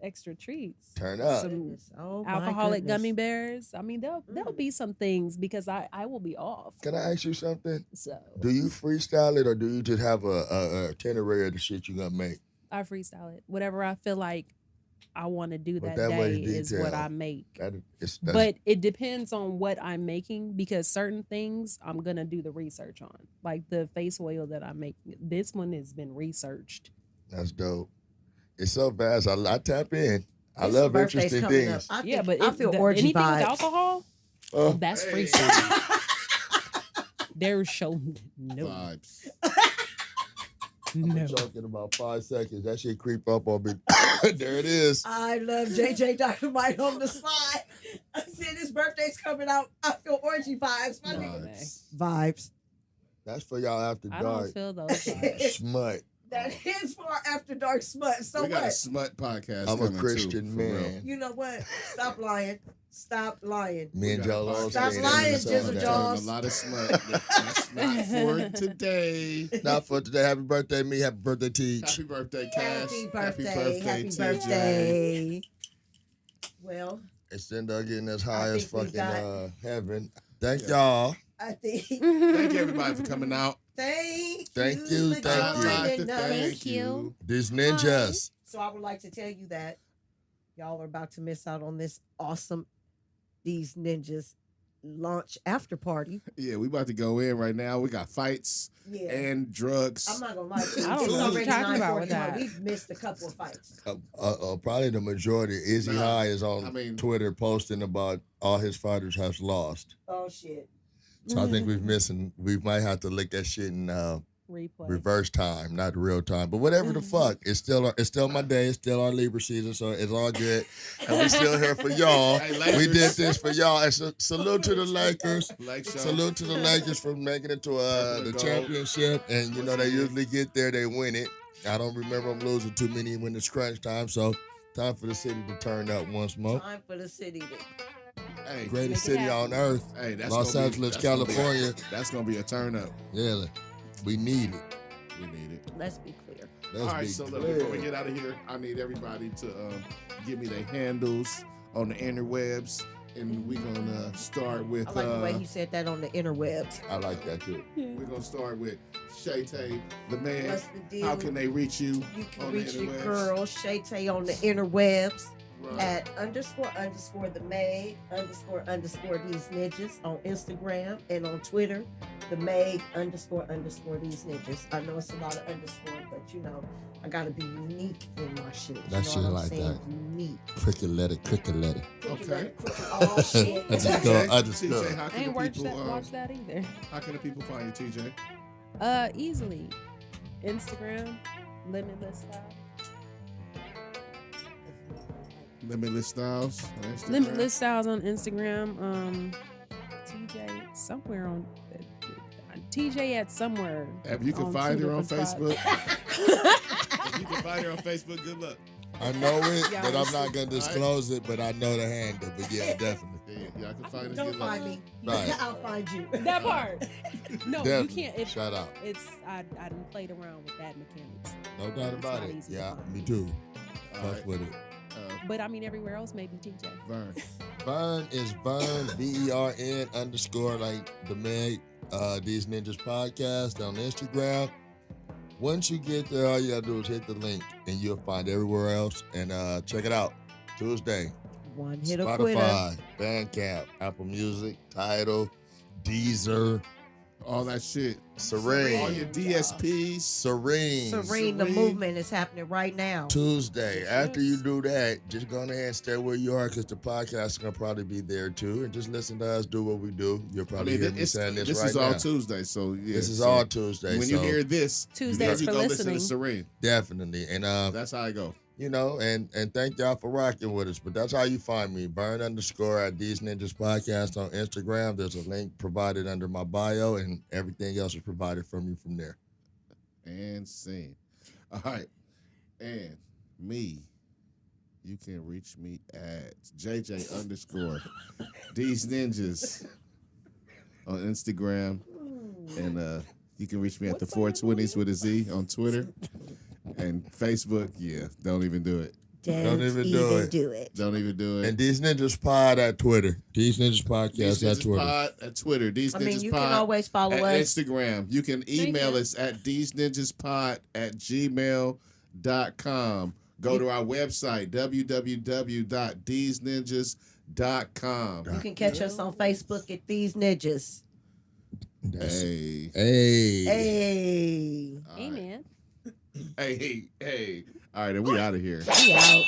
extra treats. Turn up. Some Goodness. Oh, my alcoholic goodness. gummy bears. I mean, there'll Mm. be some things because I will be off. Can I ask you something? So Do you freestyle it or do you just have a itinerary of the shit you're gonna make? I freestyle it. Whatever I feel like I want to do But that that day much is what detail. I make. That's But it depends on what I'm making because certain things I'm gonna do the research on. Like the face oil that I make. This one has been researched. that's dope. It's so vast. I tap in. I His love birthday's interesting coming things. up. Yeah, but I feel the, orgy anything vibes. with alcohol, Oh, that's Hey. freestyle. There's show no. Vibes. I'm No. joking about 5 seconds. That shit creep up on me. There it is. I love JJ Dynamite on the slide. I said his birthday's coming out. I feel orgy vibes. My No. nigga. Vibes. Vibes. That's for y'all after I dark. don't feel those vibes. Smut. That is for our after dark smut. So We got a what? smut podcast. I'm a coming, Christian too, for real. man. You know what? Stop lying. Stop lying. Me and We got a Joel podcast all Stop staying lying, in the Jizzle summer. Jaws. A lot of smut. But that's not for today. Not for today. Happy birthday, me. Happy birthday, Teach. Happy birthday, Cash. Happy birthday. Happy TJ. birthday. Well, It's end up getting as I high as think we fucking got- heaven. Thank Yeah. y'all. I think. Thank you, everybody, for coming out. Thank Thank you. you, for thank you. joining us. Thank you. These ninjas. So I would like to tell you that y'all are about to miss out on this awesome Deez Ninjas launch after party. Yeah, we about to go in right now. We got fights Yeah. and drugs. I'm not gonna lie to you. I don't It's know what already you're talking about with 9:41. that. We've missed a couple of fights. Probably the majority. Izzy Nah, High is on I mean- Twitter posting about all his fighters have lost. Oh shit. So I think we might have to look at shit in Replay. reverse time, not real time. But whatever the fuck, it's still my day. It's still our Libra season, so it's all good. And we still here for y'all. Hey, We Lakers. did this for y'all. And salute to the Lakers. Like show. Salute to the Lakers for making it to the championship. And you know they usually get there, they win it. I don't remember them losing too many when it's crunch time. So time for the city to turn up once more. Time for the city to Hey, Greatest Make it city on earth. hey, that's Los gonna be- Angeles, that's gonna be- California. That's gonna be a turn up. Yeah, we need it. We need it. let's be clear. Let's All right, be so look, clear. before we get out of here, I need everybody to give me their handles on the interwebs, and we're gonna start with. I like the way he said that on the interwebs. I like that too. We're gonna start with Shay Tay, the man. What's the deal? How can they reach you? You can on the reach your interwebs? girl Shay Tay on the interwebs Right. at __ the Meg __ Deez Ninjas on Instagram and on Twitter. The Meg __ Deez Ninjas. I know it's a lot of underscore, but you know I gotta be unique in my shit. You That know shit what I'm like saying? that. Unique. Cricket letter. Okay. Oh shit. I just TJ, go. I just TJ, go. how I can ain't the watch people? that, watch that either. How can the people find you, TJ? Easily. Instagram, Limitless Style. Limitless Styles. On Instagram. Limitless Styles on Instagram. TJ somewhere on TJ at somewhere. If you can on find two her on different Facebook, spots. if you can find her on Facebook, good luck. I know it, Yeah, but we'll I'm not gonna disclose it. But I know the handle. But yeah, definitely. Yeah, I can find us. Don't find me. Right. I'll find you. That part. No, Definitely. you can't. Shout out. I done played around with that mechanics. No doubt It's about not it. easy to Yeah, find. me too. All Fuck right. with it. But I mean, everywhere else, maybe TJ. Vern. Vern is Vern, VERN _ like the Meg, Deez Ninjas Podcast on Instagram. Once you get there, all you gotta do is hit the link and you'll find everywhere else. And check it out. Tuesday. One hit a quitter. Spotify, Bandcamp, Apple Music, Tidal, Deezer, All that shit. Serene. All your DSPs. Serene. Serene, the movement is happening right now. Tuesday. After you Yes. do that, just go ahead and stay where you are because the podcast is going to probably be there too. And just listen to us do what we do. You'll I probably mean, hear me saying this right is now. all Tuesday, so yeah. This is so all Tuesday. When so you hear this, Tuesdays you for go listening. listen to Serene. definitely. And, That's how I go. you know, and thank y'all for rocking with us. But that's how you find me. Burn _ at Deez Ninjas Podcast on Instagram. There's a link provided under my bio, and everything else is provided from you from there. And sing. All right. And me, you can reach me at JJ _ Deez Ninjas on Instagram. And you can reach me at the 420s with a Z on Twitter. And Facebook, yeah, don't even do it. Don't even do it. Don't even do it. And Deez Ninjas Pod at Twitter. Deez Ninjas Podcast Deez at Ninjas Twitter. Pod at Twitter. Deez I mean, Ninjas you Pod can always follow at us. Instagram. You can email you. us at deezninjaspod@gmail.com. Go to our website, www.deezninjas.com. You can catch us on Facebook at Deez Ninjas. Hey. Hey. Hey. All right. Amen. Hey. All right, and we out of here. We out.